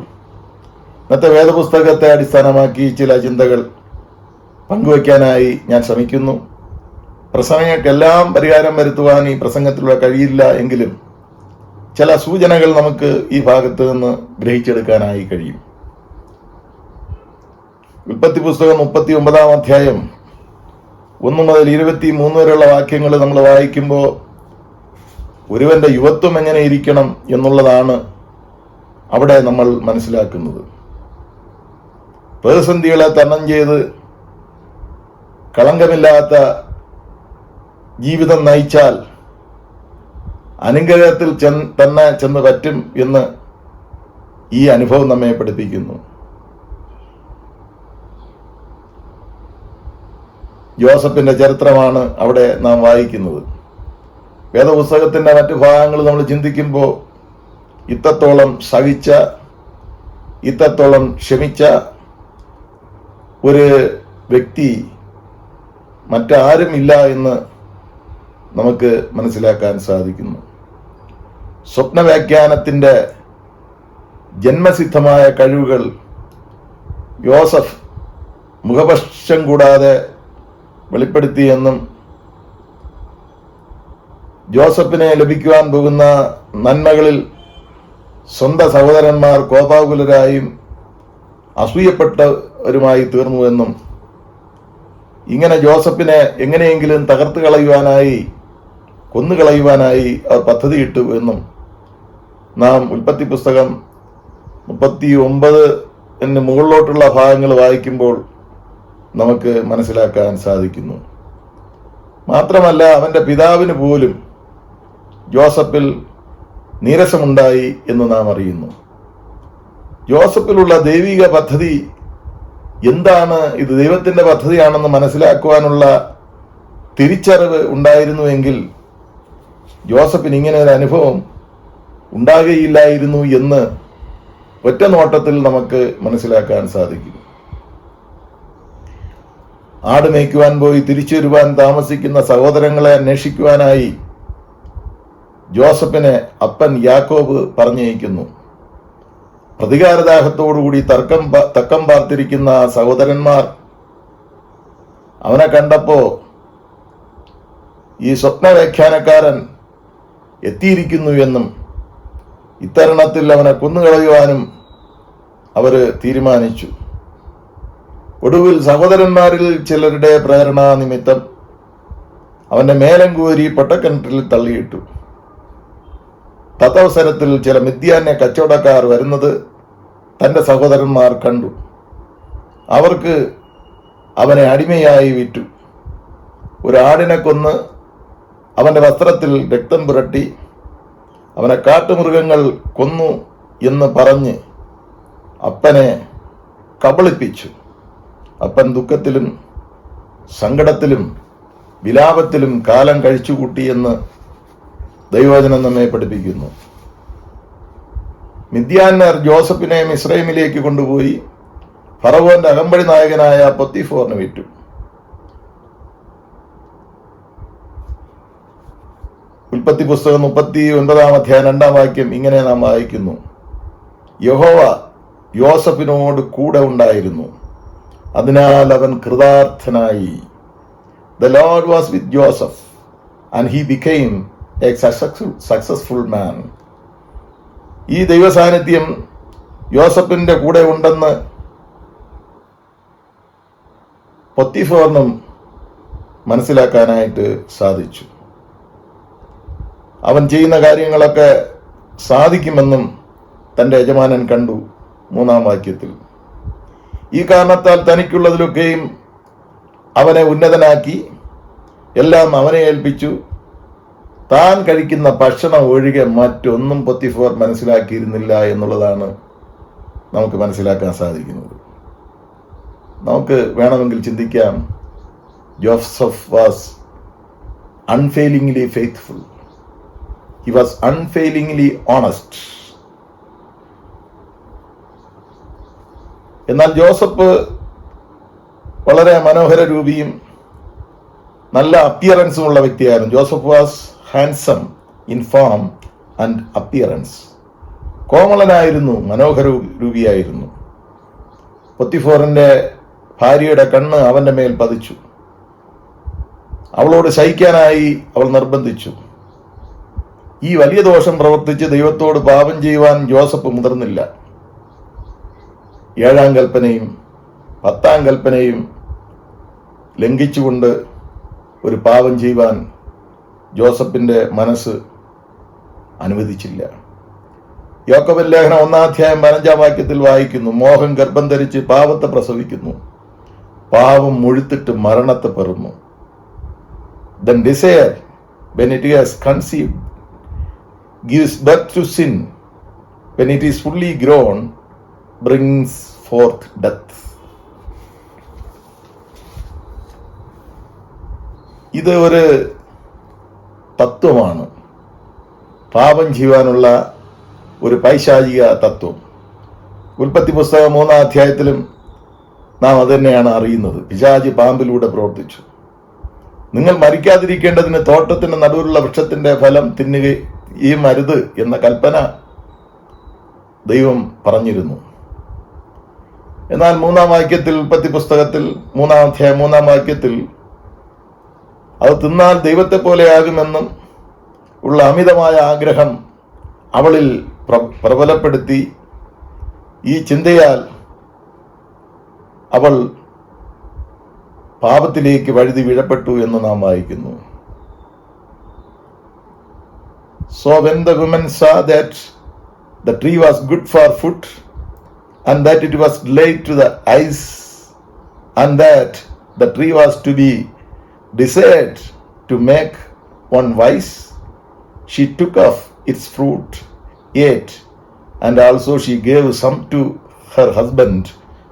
ഇന്നത്തെ വേദപുസ്തകത്തെ അടിസ്ഥാനമാക്കി ചില ചിന്തകൾ പങ്കുവയ്ക്കാനായി ഞാൻ ശ്രമിക്കുന്നു. പ്രസംഗങ്ങൾക്കെല്ലാം പരിഹാരം വരുത്തുവാൻ ഈ പ്രസംഗത്തിലൂടെ കഴിയില്ല എങ്കിലും ചില സൂചനകൾ നമുക്ക് ഈ ഭാഗത്ത് നിന്ന് ഗ്രഹിച്ചെടുക്കാനായി കഴിയും. ഉൽപ്പത്തി പുസ്തകം 39 അധ്യായം 1 മുതൽ 23 വരെയുള്ള വാക്യങ്ങൾ നമ്മൾ വായിക്കുമ്പോൾ ഒരുവന്റെ യുവത്വം എങ്ങനെ ഇരിക്കണം എന്നുള്ളതാണ് അവിടെ നമ്മൾ മനസ്സിലാക്കുന്നത്. പ്രതിസന്ധികളെ തരണം ചെയ്ത് കളങ്കമില്ലാത്ത ജീവിതം നയിച്ചാൽ അനുഗ്രഹത്തിൽ തന്നെ ചെന്ന് പറ്റും എന്ന് ഈ അനുഭവം നമ്മെ പഠിപ്പിക്കുന്നു. ജോസഫിന്റെ ചരിത്രമാണ് അവിടെ നാം വായിക്കുന്നത്. വേദപുസ്തകത്തിന്റെ മറ്റു ഭാഗങ്ങൾ നമ്മൾ ചിന്തിക്കുമ്പോൾ ഇത്രത്തോളം സഹിച്ച, ഇത്രത്തോളം ക്ഷമിച്ച ഒരു വ്യക്തി മറ്റാരും ഇല്ല എന്ന് നമുക്ക് മനസ്സിലാക്കാൻ സാധിക്കുന്നു. സ്വപ്നവ്യാഖ്യാനത്തിൻ്റെ ജന്മസിദ്ധമായ കഴിവുകൾ യോസഫ് മുഖപക്ഷം കൂടാതെ വെളിപ്പെടുത്തിയെന്നും ജോസഫിനെ ലഭിക്കുവാൻ പോകുന്ന നന്മകളിൽ സ്വന്തം സഹോദരന്മാർ കോപാകുലരായും അസൂയപ്പെട്ടവരുമായി തീർന്നുവെന്നും ഇങ്ങനെ ജോസഫിനെ എങ്ങനെയെങ്കിലും തകർത്ത് കളയുവാനായി, കൊന്നുകളയുവാനായി അവർ പദ്ധതിയിട്ടു എന്നും നാം ഉൽപ്പത്തി പുസ്തകം 39 മുകളിലോട്ടുള്ള ഭാഗങ്ങൾ വായിക്കുമ്പോൾ നമുക്ക് മനസ്സിലാക്കാൻ സാധിക്കുന്നു. മാത്രമല്ല അവൻ്റെ പിതാവിന് പോലും ജോസഫിൽ നീരസമുണ്ടായി എന്ന് നാം അറിയുന്നു. ജോസഫിലുള്ള ദൈവിക പദ്ധതി എന്താണ്, ഇത് ദൈവത്തിൻ്റെ പദ്ധതിയാണെന്ന് മനസ്സിലാക്കുവാനുള്ള തിരിച്ചറിവ് ഉണ്ടായിരുന്നുവെങ്കിൽ ജോസഫിന് ഇങ്ങനെ ഒരു അനുഭവം ഉണ്ടാകുകയില്ലായിരുന്നു എന്ന് ഒറ്റ നോട്ടത്തിൽ നമുക്ക് മനസ്സിലാക്കാൻ സാധിക്കും. ആട് മേയ്ക്കുവാൻ പോയി തിരിച്ചു വരുവാൻ താമസിക്കുന്ന സഹോദരങ്ങളെ അന്വേഷിക്കുവാനായി ജോസഫിനെ അപ്പൻ യാക്കോബ് പറഞ്ഞയക്കുന്നു. പ്രതികാരദാഹത്തോടുകൂടി തക്കം പാർത്തിരിക്കുന്ന സഹോദരന്മാർ അവനെ കണ്ടപ്പോ ഈ സ്വപ്നവ്യാഖ്യാനക്കാരൻ എത്തിയിരിക്കുന്നു എന്നും ഇത്തരുണത്തിൽ അവനെ കൊന്നുകളയുവാനും അവർ തീരുമാനിച്ചു. ഒടുവിൽ സഹോദരന്മാരിൽ ചിലരുടെ പ്രേരണാ നിമിത്തം അവന്റെ മേലം കോരി പൊട്ടക്കിണറ്റിൽ തള്ളിയിട്ടു. തത്തവസരത്തിൽ ചില മിദ്യാന്യ കച്ചവടക്കാർ വരുന്നത് തൻ്റെ സഹോദരന്മാർ കണ്ടു. അവർക്ക് അവനെ അടിമയായി വിറ്റു. ഒരാടിനെ കൊന്ന് അവൻ്റെ വസ്ത്രത്തിൽ രക്തം പുരട്ടി അവനെ കാട്ടുമൃഗങ്ങൾ കൊന്നു എന്ന് പറഞ്ഞ് അപ്പനെ കബളിപ്പിച്ചു. അപ്പൻ ദുഃഖത്തിലും സങ്കടത്തിലും വിലാപത്തിലും കാലം കഴിച്ചുകൂട്ടിയെന്ന് ദൈവവചനം നമ്മെ പഠിപ്പിക്കുന്നു. മിദ്യാന്യർ ജോസഫിനെ മിസ്രൈമിലേക്ക് കൊണ്ടുപോയി ഫറവോന്റെ അകമ്പടി നായകനായ പൊത്തിഫോറിന് വിറ്റു. ഉൽപ്പത്തി പുസ്തകം 39 അധ്യായം 2 വാക്യം ഇങ്ങനെ നാം വായിക്കുന്നു: യഹോവ യോസഫിനോട് കൂടെ ഉണ്ടായിരുന്നു, അതിനാൽ അവൻ കൃതാർത്ഥനായി. The Lord was with Joseph and he became a successful man. ഈ ദൈവസാന്നിധ്യം യോസഫിന്റെ കൂടെ ഉണ്ടെന്ന് പൊത്തിഫോറിനും മനസ്സിലാക്കാനായിട്ട് സാധിച്ചു. അവൻ ചെയ്യുന്ന കാര്യങ്ങളൊക്കെ സാധിക്കുമെന്നും തൻ്റെ യജമാനൻ കണ്ടു. 3 വാക്യത്തിൽ ഈ കാരണത്താൽ തനിക്കുള്ളതിലൊക്കെയും അവനെ ഉന്നതനാക്കി എല്ലാം അവനെ ഏൽപ്പിച്ചു. താൻ കഴിക്കുന്ന ഭക്ഷണം ഒഴികെ മറ്റൊന്നും പൊത്തിഫോർ മനസ്സിലാക്കിയിരുന്നില്ല എന്നുള്ളതാണ് നമുക്ക് മനസ്സിലാക്കാൻ സാധിക്കുന്നത്. നമുക്ക് വേണമെങ്കിൽ ചിന്തിക്കാം, Joseph was unfailingly faithful. He was unfailingly honest. എന്നാൽ ജോസഫ് വളരെ മനോഹര രൂപിയും നല്ല അപ്പിയറൻസും ഉള്ള വ്യക്തിയായിരുന്നു. Joseph was handsome in form and appearance. കോമളനായിരുന്നു, മനോഹര രൂപിയായിരുന്നു. പൊത്തിഫോറിന്റെ ഭാര്യയുടെ കണ്ണ് അവന്റെ മേൽ പതിച്ചു. അവളോട് ശയിക്കാനായി അവൾ നിർബന്ധിച്ചു. ഈ വലിയ ദോഷം പ്രവർത്തിച്ച് ദൈവത്തോട് പാപം ചെയ്യുവാൻ ജോസഫ് മുതിർന്നില്ല. 7-ാം കൽപ്പനയും 10-ാം കൽപ്പനയും ലംഘിച്ചുകൊണ്ട് ഒരു പാപം ചെയ്യുവാൻ ജോസഫിന്റെ മനസ്സ് അനുവദിച്ചില്ല. യാക്കോബ് ലേഖനം 1-ാം അധ്യായം 15-ാം വാക്യത്തിൽ വായിക്കുന്നു, മോഹം ഗർഭം ധരിച്ച് പാപത്തെ പ്രസവിക്കുന്നു, പാപം മുഴുത്തിട്ട് മരണത്തെ പെറുന്നു. Then desire, when it is conceived, gives birth to sin. When it is fully grown, brings forth death. ഇത് ഒരു തത്വമാണ്, പാപം ചെയ്യുവാനുള്ള ഒരു പൈശാചിക തത്വം. ഉൽപ്പത്തി പുസ്തകം 3-ാം അധ്യായത്തിലും നാം അത് തന്നെയാണ് അറിയുന്നത്. പിശാചി പാമ്പിലൂടെ പ്രവർത്തിച്ചു. നിങ്ങൾ മരിക്കാതിരിക്കേണ്ടതിന് തോട്ടത്തിന്റെ നടുവിലുള്ള വൃക്ഷത്തിന്റെ ഫലം തിന്നുകയും അരുത് എന്ന കൽപ്പന ദൈവം പറഞ്ഞിരുന്നു. എന്നാൽ 3-ാം വാക്യത്തിൽ, ഉൽപ്പത്തി പുസ്തകത്തിൽ 3-ാം അധ്യായം 3-ാം വാക്യത്തിൽ അത് തിന്നാൽ ദൈവത്തെ പോലെയാകുമെന്നും ഉള്ള അമിതമായ ആഗ്രഹം അവളിൽ പ്രബലപ്പെടുത്തി. ഈ ചിന്തയാൽ അവൾ പാപത്തിലേക്ക് വഴുതി വീഴപ്പെട്ടു എന്ന് നാം വായിക്കുന്നു. So when the woman saw that the tree was good for food, and that it was delight to the eyes, and that the tree was to be desired to make one wise, she took of its fruit, ate, and also she gave some to her husband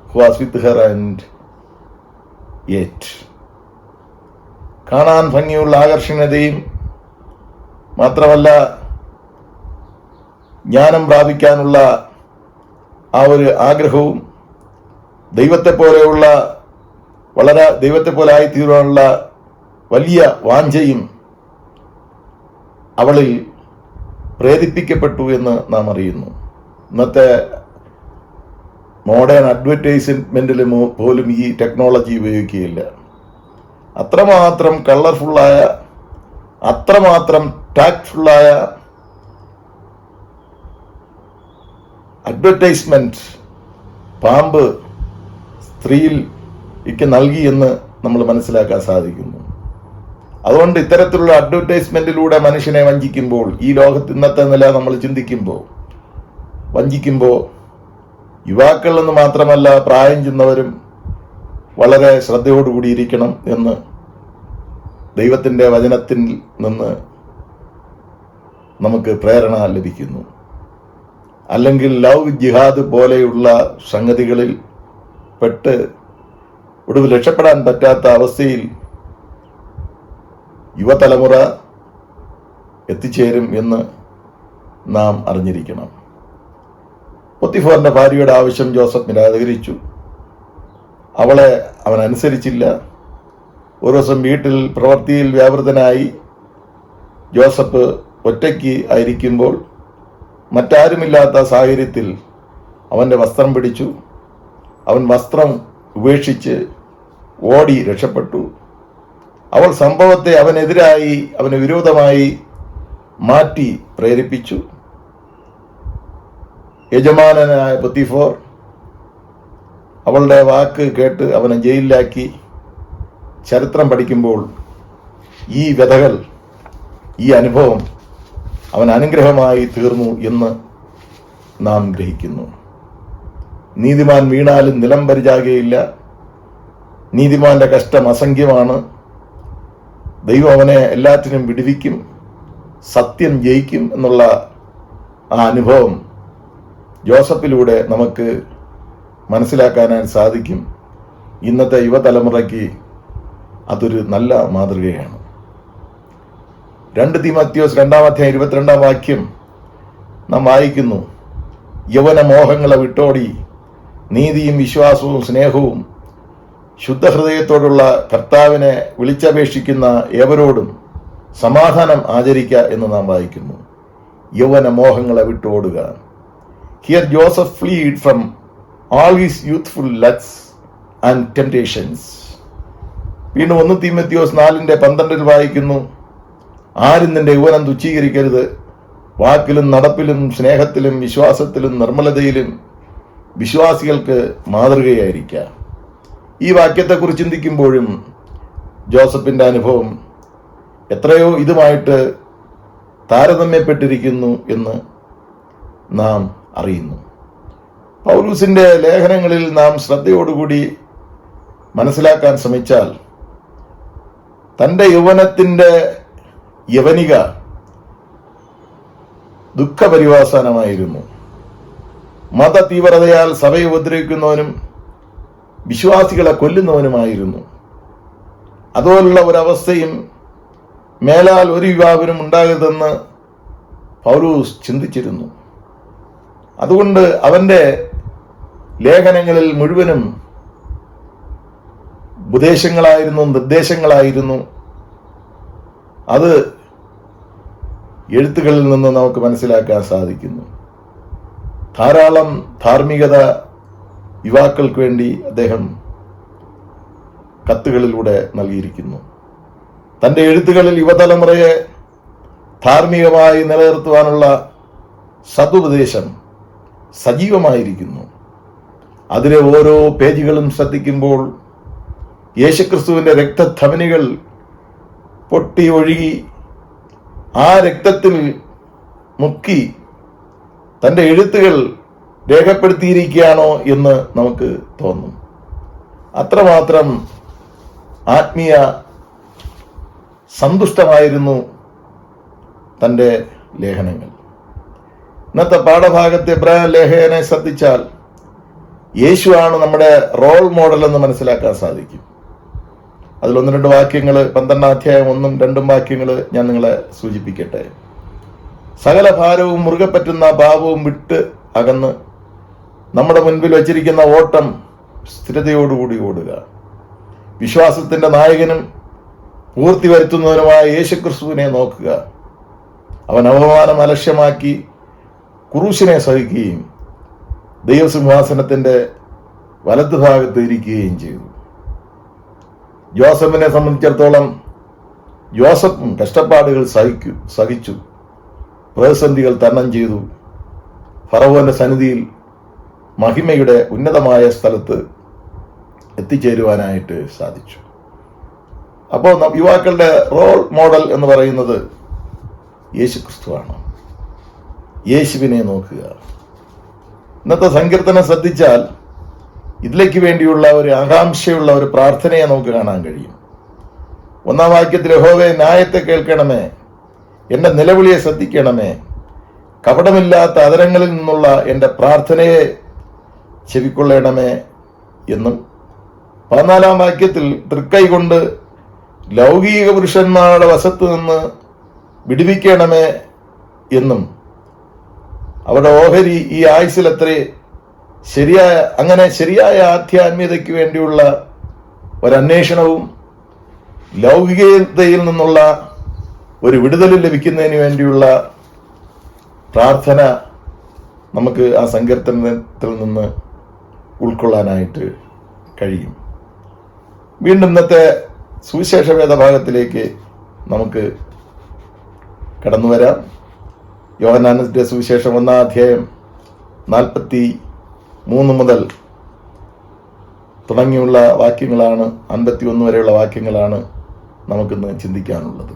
who was with her, and ate. കാണാൻ ഭംഗിയുള്ള ആകർഷണീയതയും മാത്രമല്ല, ജ്ഞാനം പ്രാപിക്കാനുള്ള ആ ഒരു ആഗ്രഹവും ദൈവത്തെ പോലെയുള്ള ദൈവത്തെ പോലെ ആയിത്തീരുവാനുള്ള വലിയ വാഞ്ചയും അവളിൽ പ്രേരിപ്പിക്കപ്പെട്ടു എന്ന് നാം അറിയുന്നു. ഇന്നത്തെ മോഡേൺ അഡ്വർടൈസ്മെന്റിൽ പോലും ഈ ടെക്നോളജി ഉപയോഗിക്കുകയില്ല. അത്രമാത്രം കളർഫുള്ളായ, അത്രമാത്രം ടാക്ട്ഫുള്ളായ അഡ്വർടൈസ്മെന്റ് പാമ്പ് സ്ത്രീയിലേക്ക് നൽകി എന്ന് നമ്മൾ മനസ്സിലാക്കാൻ സാധിക്കുന്നു. അതുകൊണ്ട് ഇത്തരത്തിലുള്ള അഡ്വർടൈസ്മെന്റിലൂടെ മനുഷ്യനെ വഞ്ചിക്കുമ്പോൾ, ഈ ലോകത്ത് ഇന്നത്തെ നില നമ്മൾ ചിന്തിക്കുമ്പോൾ, വഞ്ചിക്കുമ്പോൾ യുവാക്കൾ എന്ന് മാത്രമല്ല പ്രായം ചെന്നവരും വളരെ ശ്രദ്ധയോടുകൂടിയിരിക്കണം എന്ന് ദൈവത്തിൻ്റെ വചനത്തിൽ നിന്ന് നമുക്ക് പ്രേരണ ലഭിക്കുന്നു. അല്ലെങ്കിൽ ലവ് ജിഹാദ് പോലെയുള്ള സംഗതികളിൽ പെട്ട് ഒടുവിൽ രക്ഷപ്പെടാൻ പറ്റാത്ത അവസ്ഥയിൽ യുവതലമുറ എത്തിച്ചേരും എന്ന് നാം അറിഞ്ഞിരിക്കണം. പൊത്തിഫോറിന്റെ ഭാര്യയുടെ ആവശ്യം ജോസഫ് നിരാകരിച്ചു. അവളെ അവൻ അനുസരിച്ചില്ല. ഒരു ദിവസം വീട്ടിൽ പ്രവൃത്തിയിൽ വ്യാപൃതനായി ജോസഫ് ഒറ്റയ്ക്ക് ആയിരിക്കുമ്പോൾ മറ്റാരുമില്ലാത്ത സാഹചര്യത്തിൽ അവൻ്റെ വസ്ത്രം പിടിച്ചു. അവൻ വസ്ത്രം ഉപേക്ഷിച്ച് ഓടി രക്ഷപ്പെട്ടു. അവൾ സംഭവത്തെ അവനെതിരായി, അവന് വിരോധമായി മാറ്റി പ്രേരിപ്പിച്ചു. യജമാനനായ പൊത്തിഫോർ അവളുടെ വാക്ക് കേട്ട് അവനെ ജയിലിലാക്കി. ചരിത്രം പഠിക്കുമ്പോൾ ഈ വ്യഥകൾ, ഈ അനുഭവം അവൻ അനുഗ്രഹമായി തീർന്നു എന്ന് നാം ഗ്രഹിക്കുന്നു. നീതിമാൻ വീണാലും നിലം പരിചാകുകയില്ല. നീതിമാന്റെ കഷ്ടം അസംഖ്യമാണ്. ദൈവം അവനെ എല്ലാറ്റിനും വിടുവിക്കും, സത്യം ജയിക്കും എന്നുള്ള ആ അനുഭവം ജോസഫിലൂടെ നമുക്ക് മനസ്സിലാക്കാനായി സാധിക്കും. ഇന്നത്തെ യുവതലമുറയ്ക്ക് അതൊരു നല്ല മാതൃകയാണ്. 2 തീമോഥെയോസ് 2-22 വാക്യം നാം വായിക്കുന്നു, യൗവന മോഹങ്ങളെ വിട്ടോടി നീതിയും വിശ്വാസവും സ്നേഹവും ശുദ്ധഹൃദയത്തോടുള്ള കർത്താവിനെ വിളിച്ചപേക്ഷിക്കുന്ന ഏവരോടും സമാധാനം ആചരിക്കുക എന്ന് നാം വായിക്കുന്നു. യൗവന മോഹങ്ങളെ വിട്ടോടുക. Here Joseph fled from all his youthful lusts and temptations. വീണ്ടും 1 തീമോഥെയോസ് 4:12 വായിക്കുന്നു, ആരും നിന്റെ യൗവനം തുച്ഛീകരിക്കരുത്, വാക്കിലും നടപ്പിലും സ്നേഹത്തിലും വിശ്വാസത്തിലും നിർമ്മലതയിലും വിശ്വാസികൾക്ക് മാതൃകയായിരിക്കുക. ഈ വാക്യത്തെക്കുറിച്ച് ചിന്തിക്കുമ്പോഴും ജോസഫിൻ്റെ അനുഭവം എത്രയോ ഇതുമായിട്ട് താരതമ്യപ്പെട്ടിരിക്കുന്നു എന്ന് നാം അറിയുന്നു. പൗലൂസിന്റെ ലേഖനങ്ങളിൽ നാം ശ്രദ്ധയോടുകൂടി മനസ്സിലാക്കാൻ ശ്രമിച്ചാൽ തൻ്റെ യൗവനത്തിൻ്റെ യവനിക ദുഃഖപരിവാസനമായിരുന്നു. മത തീവ്രതയാൽ സഭയെ ഉപദ്രവിക്കുന്നവനും വിശ്വാസികളെ കൊല്ലുന്നവനുമായിരുന്നു. അതുപോലുള്ള ഒരവസ്ഥയും മേലാൽ ഒരു യുവാവിനും ഉണ്ടാകരുതെന്ന് പൗലൂസ് ചിന്തിച്ചിരുന്നു. അതുകൊണ്ട് അവൻ്റെ ലേഖനങ്ങളിൽ മുഴുവനും ഉപദേശങ്ങളായിരുന്നു, നിർദ്ദേശങ്ങളായിരുന്നു. അത് എഴുത്തുകളിൽ നിന്ന് നമുക്ക് മനസ്സിലാക്കാൻ സാധിക്കുന്നു. ധാരാളം ധാർമ്മികത യുവാക്കൾക്ക് വേണ്ടി അദ്ദേഹം കത്തുകളിലൂടെ നൽകിയിരിക്കുന്നു. തൻ്റെ എഴുത്തുകളിൽ യുവതലമുറയെ ധാർമ്മികമായി നിലനിർത്തുവാനുള്ള സതുപദേശം സജീവമായിരിക്കുന്നു. അതിലെ ഓരോ പേജുകളും ശ്രദ്ധിക്കുമ്പോൾ യേശുക്രിസ്തുവിൻ്റെ രക്തധമനികൾ പൊട്ടി ഒഴുകി ആ രക്തത്തിൽ മുക്കി തൻ്റെ എഴുത്തുകൾ രേഖപ്പെടുത്തിയിരിക്കുകയാണോ എന്ന് നമുക്ക് തോന്നും. അത്രമാത്രം ആത്മീയ സന്തുഷ്ടമായിരുന്നു തൻ്റെ ലേഖനങ്ങൾ. ഇന്നത്തെ പാഠഭാഗത്തെ എബ്രായ ലേഖനെ ശ്രദ്ധിച്ചാൽ യേശുവാണ് നമ്മുടെ റോൾ മോഡൽ എന്ന് മനസ്സിലാക്കാൻ സാധിക്കും. അതിൽ 1-2 വാക്യങ്ങൾ 12-ാം അധ്യായം 1-2 വാക്യങ്ങൾ ഞാൻ നിങ്ങളെ സൂചിപ്പിക്കട്ടെ. സകല ഭാരവും മുറുകെ പറ്റുന്ന പാപവും വിട്ട് അകന്ന് നമ്മുടെ മുൻപിൽ വച്ചിരിക്കുന്ന ഓട്ടം സ്ഥിരതയോടുകൂടി ഓടുക. വിശ്വാസത്തിന്റെ നായകനും പൂർത്തി വരുത്തുന്നവനുമായ യേശുക്രിസ്തുവിനെ നോക്കുക. അവൻ അപമാനം അലക്ഷ്യമാക്കി ക്രൂശിനെ സഹിക്കുകയും ദൈവസിംഹാസനത്തിന്റെ വലതുഭാഗത്ത് ഇരിക്കുകയും ചെയ്തു. ജോസഫിനെ സംബന്ധിച്ചിടത്തോളം ജോസഫും കഷ്ടപ്പാടുകൾ സഹിച്ചു, പ്രതിസന്ധികൾ തരണം ചെയ്തു. ഫറവോന്റെ സന്നിധിയിൽ മഹിമയുടെ ഉന്നതമായ സ്ഥലത്ത് എത്തിച്ചേരുവാനായിട്ട് സാധിച്ചു. അപ്പോൾ യുവാക്കളുടെ റോൾ മോഡൽ എന്ന് പറയുന്നത് യേശുക്രിസ്തുവാണ്. യേശുവിനെ നോക്കുക. ഇന്നത്തെ സങ്കീർത്തനം ശ്രദ്ധിച്ചാൽ ഇതിലേക്ക് വേണ്ടിയുള്ള ഒരു ആകാംക്ഷയുള്ള ഒരു പ്രാർത്ഥനയെ നമുക്ക് കാണാൻ കഴിയും. 1-ാം വാക്യത്തിൽ യഹോവേ ന്യായത്തെ കേൾക്കണമേ, എൻ്റെ നിലവിളിയെ ശ്രദ്ധിക്കണമേ, കപടമില്ലാത്ത അതരങ്ങളിൽ നിന്നുള്ള എൻ്റെ പ്രാർത്ഥനയെ ചെവിക്കൊള്ളണമേ എന്നും 14-ാം വാക്യത്തിൽ തൃക്കൈ കൊണ്ട് ലൗകിക പുരുഷന്മാരുടെ വശത്ത് നിന്ന് വിടുവിക്കണമേ എന്നും അവരുടെ ഓഹരി ഈ ആയുസ്സിലത്രേ ശരിയായ ആധ്യാത്മികതയ്ക്ക് വേണ്ടിയുള്ള ഒരന്വേഷണവും ലൗകികതയിൽ നിന്നുള്ള ഒരു വിടുതലും ലഭിക്കുന്നതിന് വേണ്ടിയുള്ള പ്രാർത്ഥന നമുക്ക് ആ സങ്കീർത്തനത്തിൽ നിന്ന് ഉൾക്കൊള്ളാനായിട്ട് കഴിയും. വീണ്ടും ഇന്നത്തെ സുവിശേഷ വേദഭാഗത്തിലേക്ക് നമുക്ക് കടന്നു വരാം. യോഹന്നാന്റെ സുവിശേഷം 1-ാം അധ്യായം 43 മുതൽ തുടങ്ങിയുള്ള വാക്യങ്ങളാണ്, 51 വരെയുള്ള വാക്യങ്ങളാണ് നമുക്കിന്ന് ചിന്തിക്കാനുള്ളത്.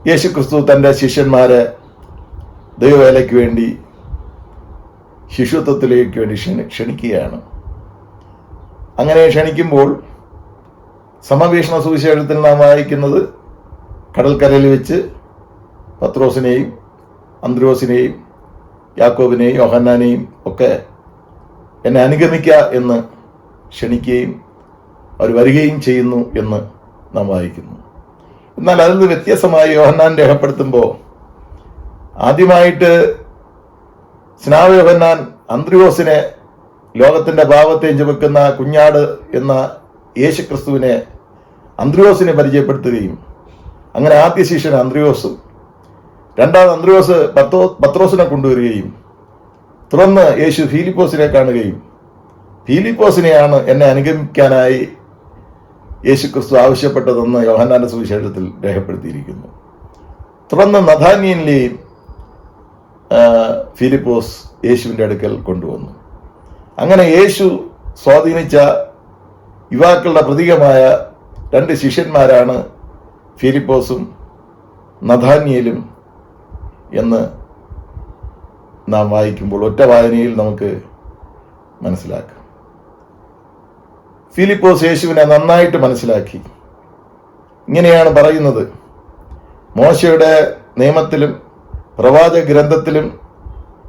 യേശുക്രിസ്തു തൻ്റെ ശിഷ്യന്മാരെ ദൈവവേലയ്ക്ക് വേണ്ടി, ശിഷ്യത്വത്തിലേക്ക് വേണ്ടി ക്ഷണിക്കുകയാണ്. അങ്ങനെ ക്ഷണിക്കുമ്പോൾ സമവീക്ഷണ സുവിശേഷത്തിൽ നാം വായിക്കുന്നത് കടൽക്കരയിൽ വെച്ച് പത്രോസിനെയും അന്ത്രോസിനെയും യാക്കോബിനെയും യോഹന്നാനെയും ഒക്കെ എന്നെ അനുഗമിക്കുക എന്ന് ക്ഷണിക്കുകയും അവർ വരികയും ചെയ്യുന്നു എന്ന് നാം വായിക്കുന്നു. എന്നാൽ അതിൽ നിന്ന് വ്യത്യസ്തമായി യോഹന്നാൻ രേഖപ്പെടുത്തുമ്പോൾ ആദ്യമായിട്ട് സ്നാപക യോഹന്നാൻ അന്ത്രയോസിനെ, ലോകത്തിന്റെ പാപത്തെ ചുമക്കുന്ന കുഞ്ഞാട് എന്ന യേശുക്രിസ്തുവിനെ അന്ത്രയോസിനെ പരിചയപ്പെടുത്തുകയും അങ്ങനെ ആദ്യ ശിഷ്യൻ അന്ത്രയോസും രണ്ടാമത് അന്ത്രയോസ് പത്രോസിനെ കൊണ്ടുവരികയും തുടർന്ന് യേശു ഫിലിപ്പോസിനെ കാണുകയും ഫിലിപ്പോസിനെയാണ് എന്നെ അനുഗമിക്കാനായി യേശുക്രിസ്തു ആവശ്യപ്പെട്ടതെന്ന് യോഹന്നാന്റെ സുവിശേഷത്തിൽ രേഖപ്പെടുത്തിയിരിക്കുന്നു. തുടർന്ന് നഥാനിയലിനെയും ഫിലിപ്പോസ് യേശുവിൻ്റെ അടുക്കൽ കൊണ്ടുവന്നു. അങ്ങനെ യേശു സ്വാധീനിച്ച യുവാക്കളുടെ പ്രതീകമായ 2 ശിഷ്യന്മാരാണ് ഫിലിപ്പോസും നഥാനിയേലും എന്ന് നാം വായിക്കുമ്പോൾ ഒറ്റ വായനയിൽ നമുക്ക് മനസ്സിലാക്കാം. ഫിലിപ്പോസ് യേശുവിനെ നന്നായിട്ട് മനസ്സിലാക്കി. ഇങ്ങനെയാണ് പറയുന്നത്: മോശയുടെ നിയമത്തിലും പ്രവാചക ഗ്രന്ഥത്തിലും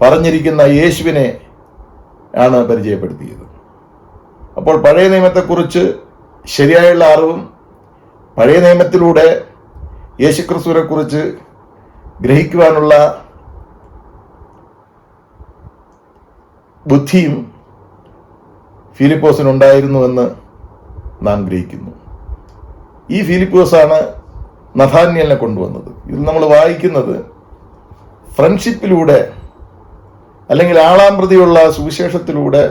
പറഞ്ഞിരിക്കുന്ന യേശുവിനെ ആണ് പരിചയപ്പെടുത്തിയത്. അപ്പോൾ പഴയ നിയമത്തെക്കുറിച്ച് ശരിയായുള്ള അറിവും പഴയ നിയമത്തിലൂടെ യേശുക്രിസ്തുവിനെ കുറിച്ച് ഗ്രഹിക്കുവാനുള്ള ബുദ്ധിയും ഫിലിപ്പോസിനുണ്ടായിരുന്നുവെന്ന് നാം ഗ്രഹിക്കുന്നു. ഈ ഫിലിപ്പോസാണ് നഥാന്യലിനെ കൊണ്ടുവന്നത്. ഇത് നമ്മൾ വായിക്കുന്നത് ഫ്രണ്ട്ഷിപ്പിലൂടെ അല്ലെങ്കിൽ ആളാം പ്രതിയുള്ള സുവിശേഷത്തിലൂടെ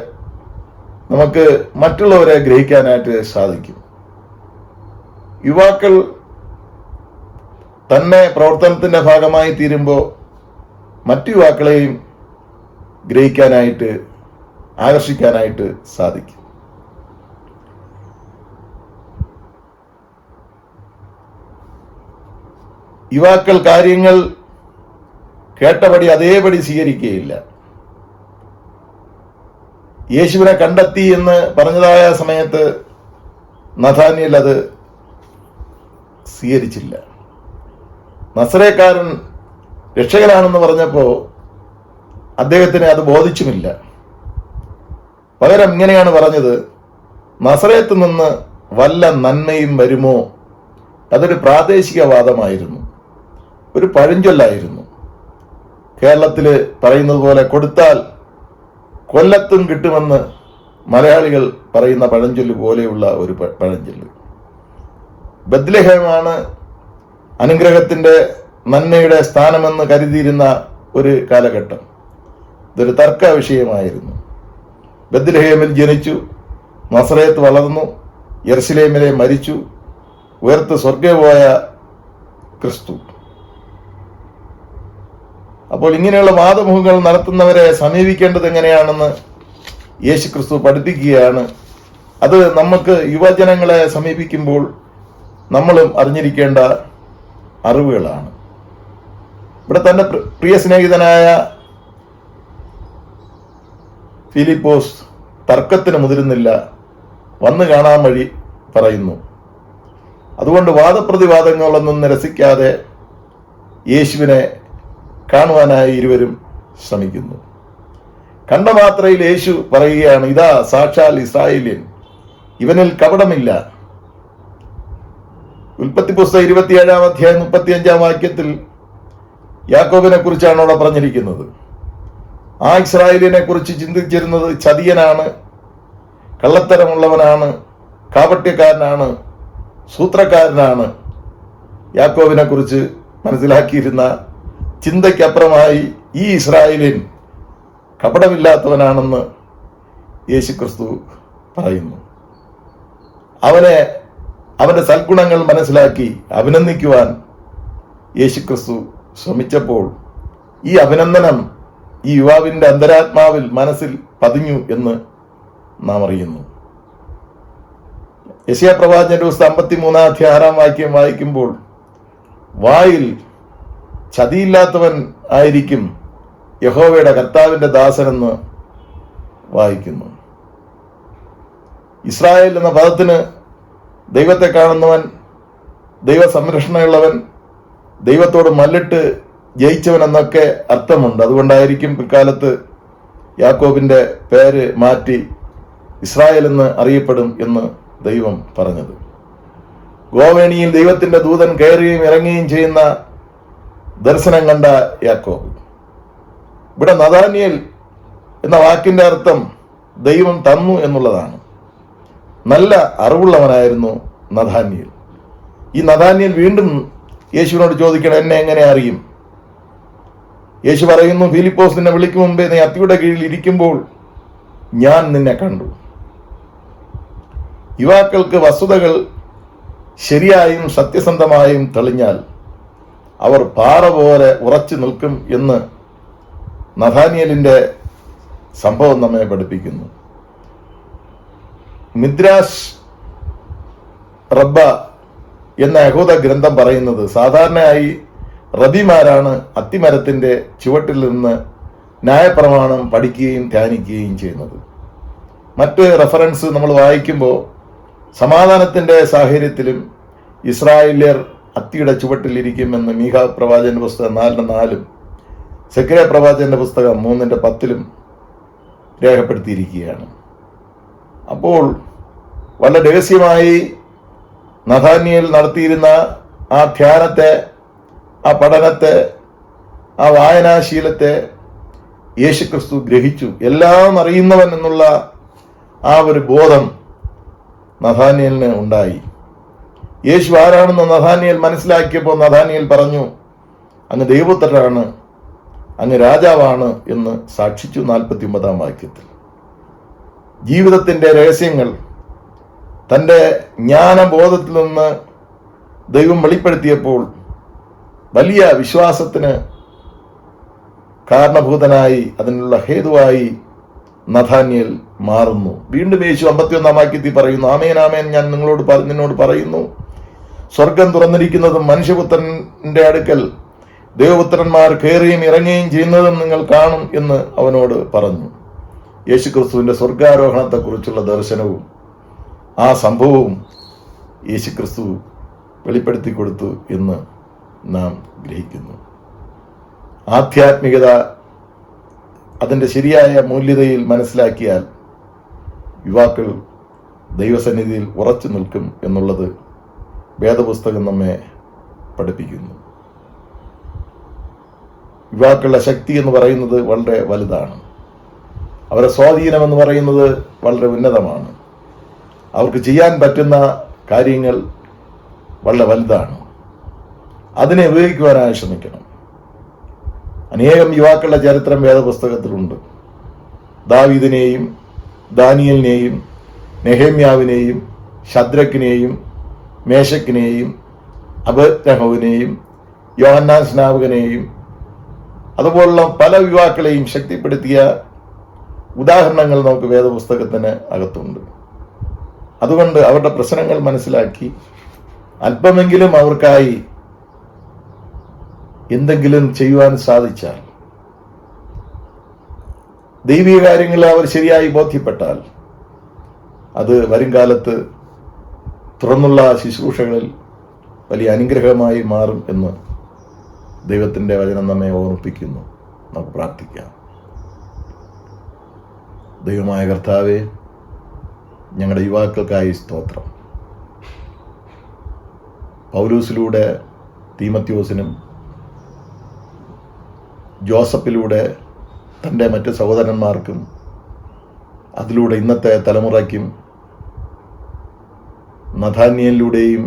നമുക്ക് മറ്റുള്ളവരെ ഗ്രഹിക്കാനായിട്ട് സാധിക്കും. യുവാക്കൾ തന്നെ പ്രവർത്തനത്തിന്റെ ഭാഗമായി തീരുമ്പോൾ മറ്റു യുവാക്കളെയും ഗ്രഹിക്കാനായിട്ട്, ആകർഷിക്കാനായിട്ട് സാധിക്കും. യുവാക്കൾ കാര്യങ്ങൾ കേട്ടപടി അതേപടി സ്വീകരിക്കുകയില്ല. യേശുവിനെ കണ്ടെത്തി എന്ന് പറഞ്ഞതായ സമയത്ത് നഥാനിയേൽ അത് സ്വീകരിച്ചില്ല. നസറേക്കാരൻ രക്ഷകനാണെന്ന് പറഞ്ഞപ്പോൾ അദ്ദേഹത്തിന് അത് ബോധിച്ചുമില്ല. പകരം ഇങ്ങനെയാണ് പറഞ്ഞത്: നസറേത്ത് നിന്ന് വല്ല നന്മയും വരുമോ? അതൊരു പ്രാദേശികവാദമായിരുന്നു, ഒരു പഴഞ്ചൊല്ലായിരുന്നു. കേരളത്തിൽ പറയുന്നത് പോലെ കൊടുത്താൽ കൊല്ലത്തും കിട്ടുമെന്ന് മലയാളികൾ പറയുന്ന പഴഞ്ചൊല്ല് പോലെയുള്ള ഒരു പഴഞ്ചൊല്ല്. ബത്ലഹേമാണ് അനുഗ്രഹത്തിന്റെ നന്മയുടെ സ്ഥാനമെന്ന് കരുതിയിരുന്ന ഒരു കാലഘട്ടം. ഇതൊരു തർക്ക വിഷയമായിരുന്നു. ബത്ലഹേമിൽ ജനിച്ചു, നസറേത്ത് വളർന്നു, യെരുശലേമിലെ മരിച്ചു, ഉയർത്ത് സ്വർഗ്ഗേ പോയ ക്രിസ്തു. അപ്പോൾ ഇങ്ങനെയുള്ള വാദമുഖങ്ങൾ നടത്തുന്നവരെ സമീപിക്കേണ്ടത് എങ്ങനെയാണെന്ന് യേശു ക്രിസ്തു പഠിപ്പിക്കുകയാണ്. അത് നമുക്ക് യുവജനങ്ങളെ സമീപിക്കുമ്പോൾ നമ്മളും അറിഞ്ഞിരിക്കേണ്ട അറിവുകളാണ്. ഇവിടെ തന്റെ പ്രിയ സ്നേഹിതനായ ഫിലിപ്പോസ് തർക്കത്തിന് മുതിരുന്നില്ല, വന്നു കാണാൻ വഴി പറയുന്നു. അതുകൊണ്ട് വാദപ്രതിവാദങ്ങളൊന്നും നിരസിക്കാതെ യേശുവിനെ കാണുവാനായി ഇരുവരും ശ്രമിക്കുന്നു. കണ്ട മാത്രയിൽ യേശു പറയുകയാണ്: ഇതാ സാക്ഷാൽ ഇസ്രായേല്യൻ, ഇവനിൽ കപടമില്ല. ഉൽപ്പത്തി പുസ്തകം 27-ാം അധ്യായം 35-ാം വാക്യത്തിൽ യാക്കോബിനെ കുറിച്ചാണ് അവിടെ പറഞ്ഞിരിക്കുന്നത്. ആ ഇസ്രായേലിനെ കുറിച്ച് ചിന്തിച്ചിരുന്നത് ചതിയനാണ്, കള്ളത്തരമുള്ളവനാണ്, കാപട്യക്കാരനാണ്, സൂത്രക്കാരനാണ്. യാക്കോബിനെ കുറിച്ച് മനസ്സിലാക്കിയിരുന്ന ചിന്തയ്ക്കപ്പുറമായി ഈ ഇസ്രായേലിൻ കപടമില്ലാത്തവനാണെന്ന് യേശുക്രിസ്തു പറയുന്നു. അവന്റെ സൽഗുണങ്ങൾ മനസ്സിലാക്കി അഭിനന്ദിക്കുവാൻ യേശുക്രിസ്തു ശ്രമിച്ചപ്പോൾ ഈ അഭിനന്ദനം ഈ യുവാവിന്റെ അന്തരാത്മാവിൽ മനസ്സിൽ പതിഞ്ഞു എന്ന് നാം അറിയുന്നു. യെശയ്യാ പ്രവാചകന്റെ പുസ്തകം 53-ാം അധ്യായം 6-ാം വാക്യം വായിക്കുമ്പോൾ വായിൽ ചതിയില്ലാത്തവൻ ആയിരിക്കും യഹോവയുടെ കർത്താവിന്റെ ദാസനെന്ന് വായിക്കുന്നു. ഇസ്രായേൽ എന്ന പദത്തിന് ദൈവത്തെ കാണുന്നവൻ, ദൈവ സംരക്ഷണയുള്ളവൻ, ദൈവത്തോട് മല്ലിട്ട് ജയിച്ചവൻ എന്നൊക്കെ അർത്ഥമുണ്ട്. അതുകൊണ്ടായിരിക്കും പിൽക്കാലത്ത് യാക്കോബിന്റെ പേര് മാറ്റി ഇസ്രായേൽ എന്ന് അറിയപ്പെടും എന്ന് ദൈവം പറഞ്ഞത്. ഗോവേണിയിൽ ദൈവത്തിന്റെ ദൂതൻ കയറുകയും ഇറങ്ങുകയും ചെയ്യുന്ന ദർശനം കണ്ട യാക്കോബ്. ഇവിടെ നഥാനിയേൽ എന്ന വാക്കിന്റെ അർത്ഥം ദൈവം തന്നു എന്നുള്ളതാണ്. നല്ല അറിവുള്ളവനായിരുന്നു നഥാനിയേൽ. ഈ നഥാനിയേൽ വീണ്ടും യേശുവിനോട് ചോദിക്കണം, എന്നെ എങ്ങനെ അറിയും? യേശു പറയുന്നു, ഫിലിപ്പോസ് നിന്നെ വിളിക്കും മുമ്പേ നീ അത്തിയുടെ കീഴിൽ ഇരിക്കുമ്പോൾ ഞാൻ നിന്നെ കണ്ടു. യുവാക്കൾക്ക് വസ്തുതകൾ ശരിയായും സത്യസന്ധമായും തെളിഞ്ഞാൽ അവർ പാറ പോലെ ഉറച്ചു നിൽക്കും എന്ന് നഥാനിയേലിന്റെ സംഭവം നമ്മെ പഠിപ്പിക്കുന്നു. മിദ്രാഷ് റബ്ബ എന്ന യഹൂദ ഗ്രന്ഥം പറയുന്നത് സാധാരണയായി റബിമാരാണ് അത്തിമരത്തിന്റെ ചുവട്ടിൽ നിന്ന് ന്യായപ്രമാണം പഠിക്കുകയും ധ്യാനിക്കുകയും ചെയ്യുന്നത്. മറ്റ് റെഫറൻസ് നമ്മൾ വായിക്കുമ്പോൾ സമാധാനത്തിന്റെ സാഹചര്യത്തിലും ഇസ്രായേല്യർ അത്തിയുടെ ചുവട്ടിലിരിക്കുമെന്ന് മീഖ പ്രവാചകന്റെ പുസ്തകം 4:4 സെക്കരിയ പ്രവാചകന്റെ പുസ്തകം 3:10 രേഖപ്പെടുത്തിയിരിക്കുകയാണ്. അപ്പോൾ വളരെ രഹസ്യമായി നഥാനിയേൽ നടത്തിയിരുന്ന ആ ധ്യാനത്തെ, ആ പഠനത്തെ, ആ വായനാശീലത്തെ യേശുക്രിസ്തു ഗ്രഹിച്ചു. എല്ലാം അറിയുന്നവൻ എന്നുള്ള ആ ഒരു ബോധം നഥാനിയേലിന് ഉണ്ടായി. യേശു ആരാണെന്ന് നഥാനിയേൽ മനസ്സിലാക്കിയപ്പോൾ നഥാനിയേൽ പറഞ്ഞു, അങ്ങ് ദൈവപുത്രനാണ്, അങ്ങ് രാജാവാണ് എന്ന് സാക്ഷിച്ചു. 49-ാം വാക്യത്തിൽ ജീവിതത്തിന്റെ രഹസ്യങ്ങൾ തൻ്റെ ജ്ഞാനബോധത്തിൽ നിന്ന് ദൈവം വെളിപ്പെടുത്തിയപ്പോൾ വലിയ വിശ്വാസത്തിന് കാരണഭൂതനായി, അതിനുള്ള ഹേതുവായി നഥാനിയേൽ മാറുന്നു. വീണ്ടും യേശു 51-ാം വാക്യത്തിൽ പറയുന്നു, ആമേൻ ആമേൻ ഞാൻ നിന്നോട് പറയുന്നു, സ്വർഗം തുറന്നിരിക്കുന്നതും മനുഷ്യപുത്രന്റെ അടുക്കൽ ദേവപുത്രന്മാർ കയറുകയും ഇറങ്ങുകയും ചെയ്യുന്നതും നിങ്ങൾ കാണും എന്ന് അവനോട് പറഞ്ഞു. യേശുക്രിസ്തുവിന്റെ സ്വർഗാരോഹണത്തെക്കുറിച്ചുള്ള ദർശനവും ആ സംഭവവും യേശുക്രിസ്തു വെളിപ്പെടുത്തി കൊടുത്തു എന്ന് നാം ഗ്രഹിക്കുന്നു. ആധ്യാത്മികത അതിൻ്റെ ശരിയായ മൂല്യതയിൽ മനസ്സിലാക്കിയാൽ യുവാക്കൾ ദൈവസന്നിധിയിൽ ഉറച്ചു നിൽക്കും എന്നുള്ളത് വേദപുസ്തകം നമ്മെ പഠിപ്പിക്കുന്നു. യുവാക്കളുടെ ശക്തി എന്ന് പറയുന്നത് വളരെ വലുതാണ്. അവരുടെ സ്വാധീനം എന്ന് പറയുന്നത് വളരെ ഉന്നതമാണ്. അവർക്ക് ചെയ്യാൻ പറ്റുന്ന കാര്യങ്ങൾ വളരെ വലുതാണ്. അതിനെ ഉപയോഗിക്കുവാനായി ശ്രമിക്കണം. അനേകം യുവാക്കളുടെ ചരിത്രം വേദപുസ്തകത്തിലുണ്ട്. ദാവീദിനെയും ദാനിയേലിനെയും നെഹമ്യാവിനെയും ശദ്രക്കിനെയും മേശക്കിനെയും അബദ്നഹോവിനെയും യോഹന്നാൻ സ്നാപകനെയും അതുപോലുള്ള പല യുവാക്കളെയും ശക്തിപ്പെടുത്തിയ ഉദാഹരണങ്ങൾ നമുക്ക് വേദപുസ്തകത്തിന് അകത്തുണ്ട്. അതുകൊണ്ട് അവരുടെ പ്രശ്നങ്ങൾ മനസ്സിലാക്കി അല്പമെങ്കിലും അവർക്കായി എന്തെങ്കിലും ചെയ്യുവാൻ സാധിച്ചാൽ, ദൈവിക കാര്യങ്ങൾ അവർ ശരിയായി ബോധ്യപ്പെട്ടാൽ, അത് വരും കാലത്ത് തുറന്നുള്ള ശുശ്രൂഷകളിൽ വലിയ അനുഗ്രഹമായി മാറും എന്ന് ദൈവത്തിൻ്റെ വചനം നമ്മെ ഓർമ്മിപ്പിക്കുന്നു. നമുക്ക് പ്രാർത്ഥിക്കാം. ദൈവമായ കർത്താവേ, ഞങ്ങളുടെ യുവാക്കൾക്കായി സ്തോത്രം. പൗലൂസിലൂടെ തീമത്യോസിനും ജോസഫിലൂടെ തൻ്റെ മറ്റ് സഹോദരന്മാർക്കും അതിലൂടെ ഇന്നത്തെ തലമുറയ്ക്കും നഥാനിയേലിലൂടെയും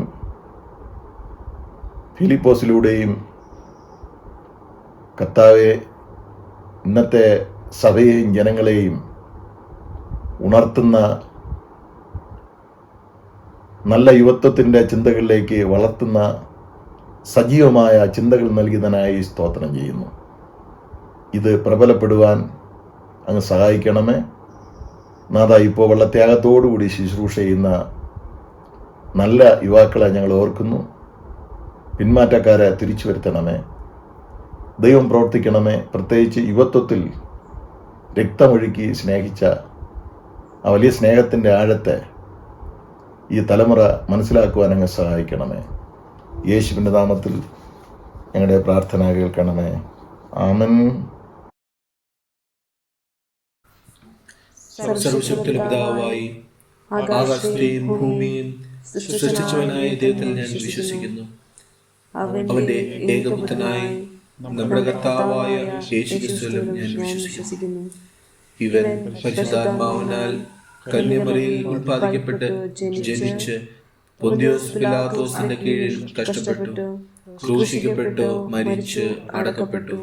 ഫിലിപ്പോസിലൂടെയും കർത്താവെ ഇന്നത്തെ സഭയെയും ജനങ്ങളെയും ഉണർത്തുന്ന നല്ല യുവത്വത്തിൻ്റെ ചിന്തകളിലേക്ക് വളർത്തുന്ന സജീവമായ ചിന്തകൾ നൽകിയതിനായി സ്തോത്രം ചെയ്യുന്നു. ഇത് പ്രബലപ്പെടുവാൻ അങ്ങ് സഹായിക്കണമേ. നാഥ, ഇപ്പോൾ വെള്ളത്യാഗത്തോടുകൂടി ശുശ്രൂഷ ചെയ്യുന്ന നല്ല യുവാക്കളെ ഞങ്ങൾ ഓർക്കുന്നു. പിന്മാറ്റക്കാരെ തിരിച്ചു വരുത്തണമേ. ദൈവം പ്രവർത്തിക്കണമേ. പ്രത്യേകിച്ച് യുവത്വത്തിൽ രക്തമൊഴുക്കി സ്നേഹിച്ച ആ വലിയ സ്നേഹത്തിൻ്റെ ആഴത്തെ ഈ തലമുറ മനസ്സിലാക്കുവാൻ അങ്ങ് സഹായിക്കണമേ. യേശുവിൻ്റെ നാമത്തിൽ ഞങ്ങളുടെ പ്രാർത്ഥന കേൾക്കണമേ. ആമേൻ. സർവശക്തിയുള്ള പിതാവായി ആകാശത്തെയും ഭൂമിയും സൃഷ്ടിച്ചവനായ ദൈവത്തിൽ ഞാൻ വിശ്വസിക്കുന്നു. അവന്റെ ഏകപുത്രനായി നമ്മുടെ കർത്താവായ യേശുക്രിസ്തുവിലും ഞാൻ വിശ്വസിക്കുന്നു. ഇവൻ പരിശുദ്ധാത്മാവിനാൽ കന്യമറിയിൽ ഉത്പാദിക്കപ്പെട്ട് ജനിച്ച് പൊന്തിയോസ് പിലാത്തോസിന്റെ കീഴിൽ കഷ്ടപ്പെട്ടു, ക്രൂശിക്കപ്പെട്ടു, മരിച്ച് അടക്കപ്പെട്ടു.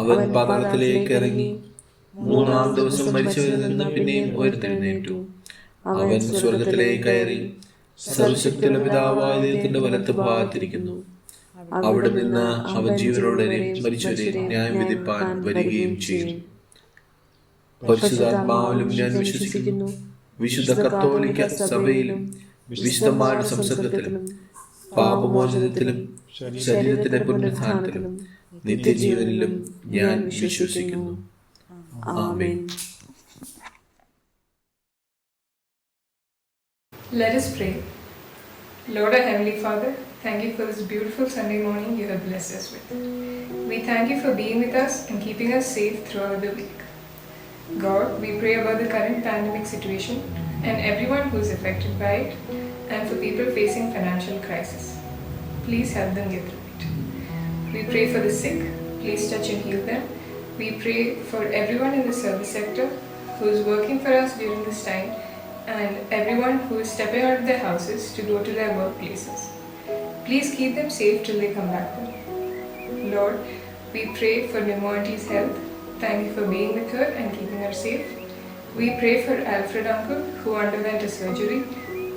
അവൻ പാതാളത്തിലേക്ക് ഇറങ്ങി, മൂന്നാം ദിവസം മരിച്ചവരിൽ നിന്ന് പിന്നെയും ഉയർത്തെഴുന്നേറ്റു. അവൻ സ്വർഗത്തിലേക്ക് കയറി സർവശക്തിയുള്ള പിതാവായ ദൈവത്തിന്റെ വലത്ത് ഭാഗത്തിരിക്കുന്നു. അവിടെ നിന്ന് അവൻ ജീവനോടെ മരിച്ചവരെ ന്യായം വിധിപ്പാൻ വരികയും ചെയ്യും. പരിശുദ്ധാത്മാവിലും ഞാൻ വിശ്വസിക്കുന്നു. വിശുദ്ധ കത്തോലിക്ക സഭയിലും വിശുദ്ധന്മാരുടെ സംസർഗത്തിലും പാപമോചനത്തിലും ശരീരത്തിന്റെ പുനരുത്ഥാനത്തിലും നിത്യജീവനിലും ഞാൻ വിശ്വസിക്കുന്നു. ആമേൻ. Let us pray. Lord, our Heavenly Father, thank you for this beautiful Sunday morning you have blessed us with. We thank you for being with us and keeping us safe throughout the week. God, we pray about the current pandemic situation and everyone who is affected by it, and for people facing financial crisis. Please help them get through it. We pray for the sick. Please touch and heal them. We pray for everyone in the service sector who is working for us during this time, and everyone who is stepping out of their houses to go to their workplaces. Please keep them safe till they come back home. Lord, we pray for Nemo Auntie's health. Thank you for being with her and keeping her safe. We pray for Alfred uncle who underwent a surgery.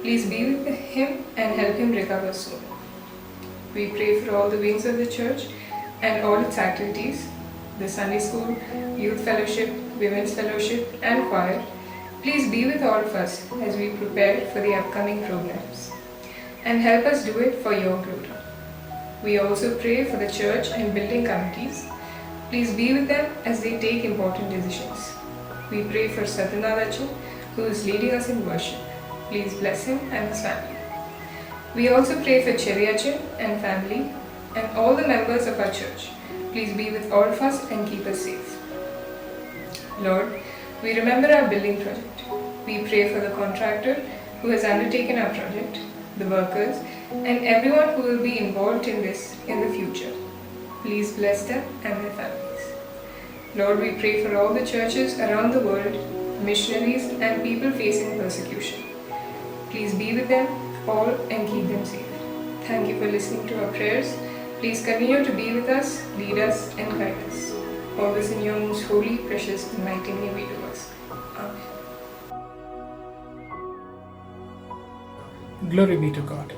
Please be with him and help him recover soon. We pray for all the wings of the church and all its activities, the Sunday school, youth fellowship, women's fellowship and choir. Please be with all of us as we prepare for the upcoming programs and help us do it for your glory. We also pray for the church and building committees. Please be with them as they take important decisions. We pray for Satyanarachan, who is leading us in worship. Please bless him and his family. We also pray for Cheriachan and family and all the members of our church. Please be with all of us and keep us safe. Lord, we remember our building project. We pray for the contractor who has undertaken our project, the workers, and everyone who will be involved in this in the future. Please bless them and their families. Lord, we pray for all the churches around the world, missionaries, and people facing persecution. Please be with them all and keep them safe. Thank you for listening to our prayers. Please continue to be with us, lead us, and guide us. All this in your most holy, precious, and mighty name we do ask. Amen. Glory be to God.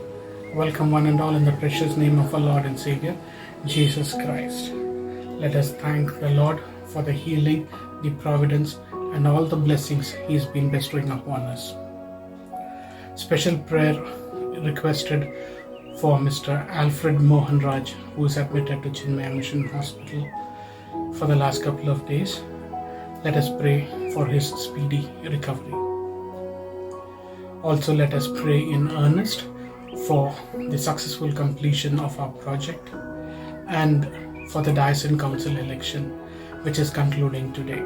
Welcome one and all in the precious name of our Lord and Savior, Jesus Christ. Let us thank the Lord for the healing, the providence, and all the blessings He has been bestowing upon us. Special prayer requested for Mr. Alfred Mohanraj, who is admitted to Chinmaya Mission Hospital for the last couple of days. Let us pray for his speedy recovery. Also, let us pray in earnest for the successful completion of our project and for the Diocesan Council election, which is concluding today.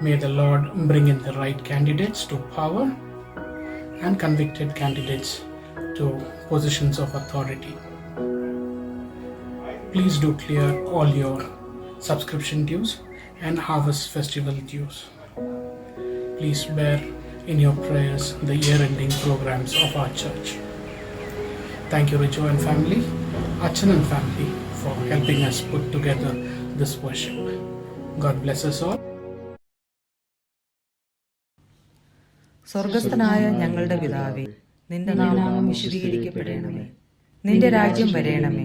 May the Lord bring in the right candidates to power and convicted candidates to positions of authority. Please do clear all your subscription dues and harvest festival dues. Please bear in your prayers the year-ending programs of our church. Thank you, Richo and family, Achan and family, for helping us put together this worship. God bless us all. സ്വർഗസ്ഥനായ ഞങ്ങളുടെ പിതാവേ, നിന്റെ നാമം വിശുദ്ധീകരിക്കപ്പെടണമേ. നിന്റെ രാജ്യം വരേണമേ.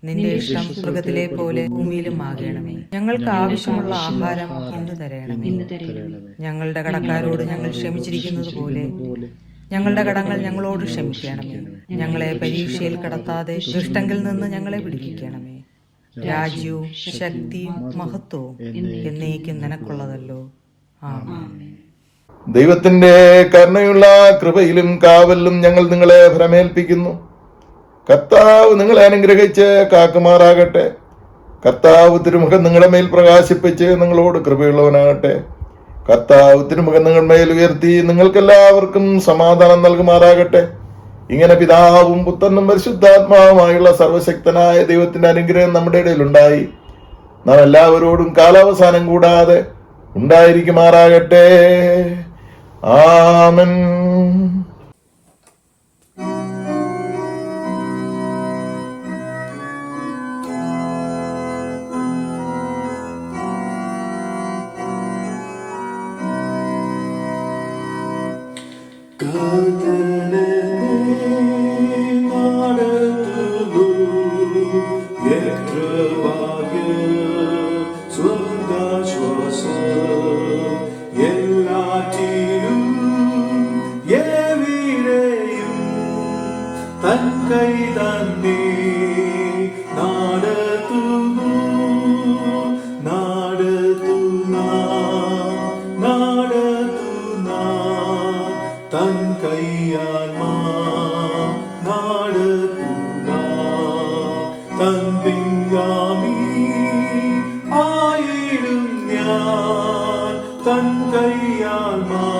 നിന്റെ ഇഷ്ടം സ്വർഗത്തിലെ പോലെ ഭൂമിയിലും ആകണമേ. ഞങ്ങൾക്ക് ആവശ്യമുള്ള ആഹാരം ഇന്ന് തരണമേ. ഞങ്ങളുടെ കടക്കാരോട് ഞങ്ങൾ ക്ഷമിച്ചിരിക്കുന്നത് പോലെ ഞങ്ങളുടെ കടങ്ങൾ ഞങ്ങളോട് ക്ഷമിക്കണമേ. ഞങ്ങളെ പരീക്ഷയിൽ കടത്താതെ ദുഷ്ടങ്കിൽ നിന്ന് ഞങ്ങളെ വിടുവിക്കണമേ. രാജ്യവും ശക്തിയും മഹത്വവും എന്നേക്കും നിനക്കുള്ളതല്ലോ. ആമേൻ. ദൈവത്തിന്റെ കരുണയുള്ള കൃപയിലും കാവലിലും ഞങ്ങൾ നിങ്ങളെ ഭരമേൽപ്പിക്കുന്നു. കർത്താവ് നിങ്ങളെ അനുഗ്രഹിച്ച് കാക്കുമാറാകട്ടെ. കർത്താവ് തിരുമുഖം നിങ്ങളുടെ മേൽ പ്രകാശിപ്പിച്ച് നിങ്ങളോട് കൃപയുള്ളവനാകട്ടെ. കർത്താവ് തിരുമുഖം നിങ്ങളുടെ മേൽ ഉയർത്തി നിങ്ങൾക്കെല്ലാവർക്കും സമാധാനം നൽകുമാറാകട്ടെ. ഇങ്ങനെ പിതാവും പുത്രനും പരിശുദ്ധാത്മാവുമായുള്ള സർവശക്തനായ ദൈവത്തിന്റെ അനുഗ്രഹം നമ്മുടെ ഇടയിലുണ്ടായി നാം എല്ലാവരോടും കാലാവസാനം കൂടാതെ ഉണ്ടായിരിക്കുമാറാകട്ടെ. ആമേൻ. തൻ കയ്യാൽ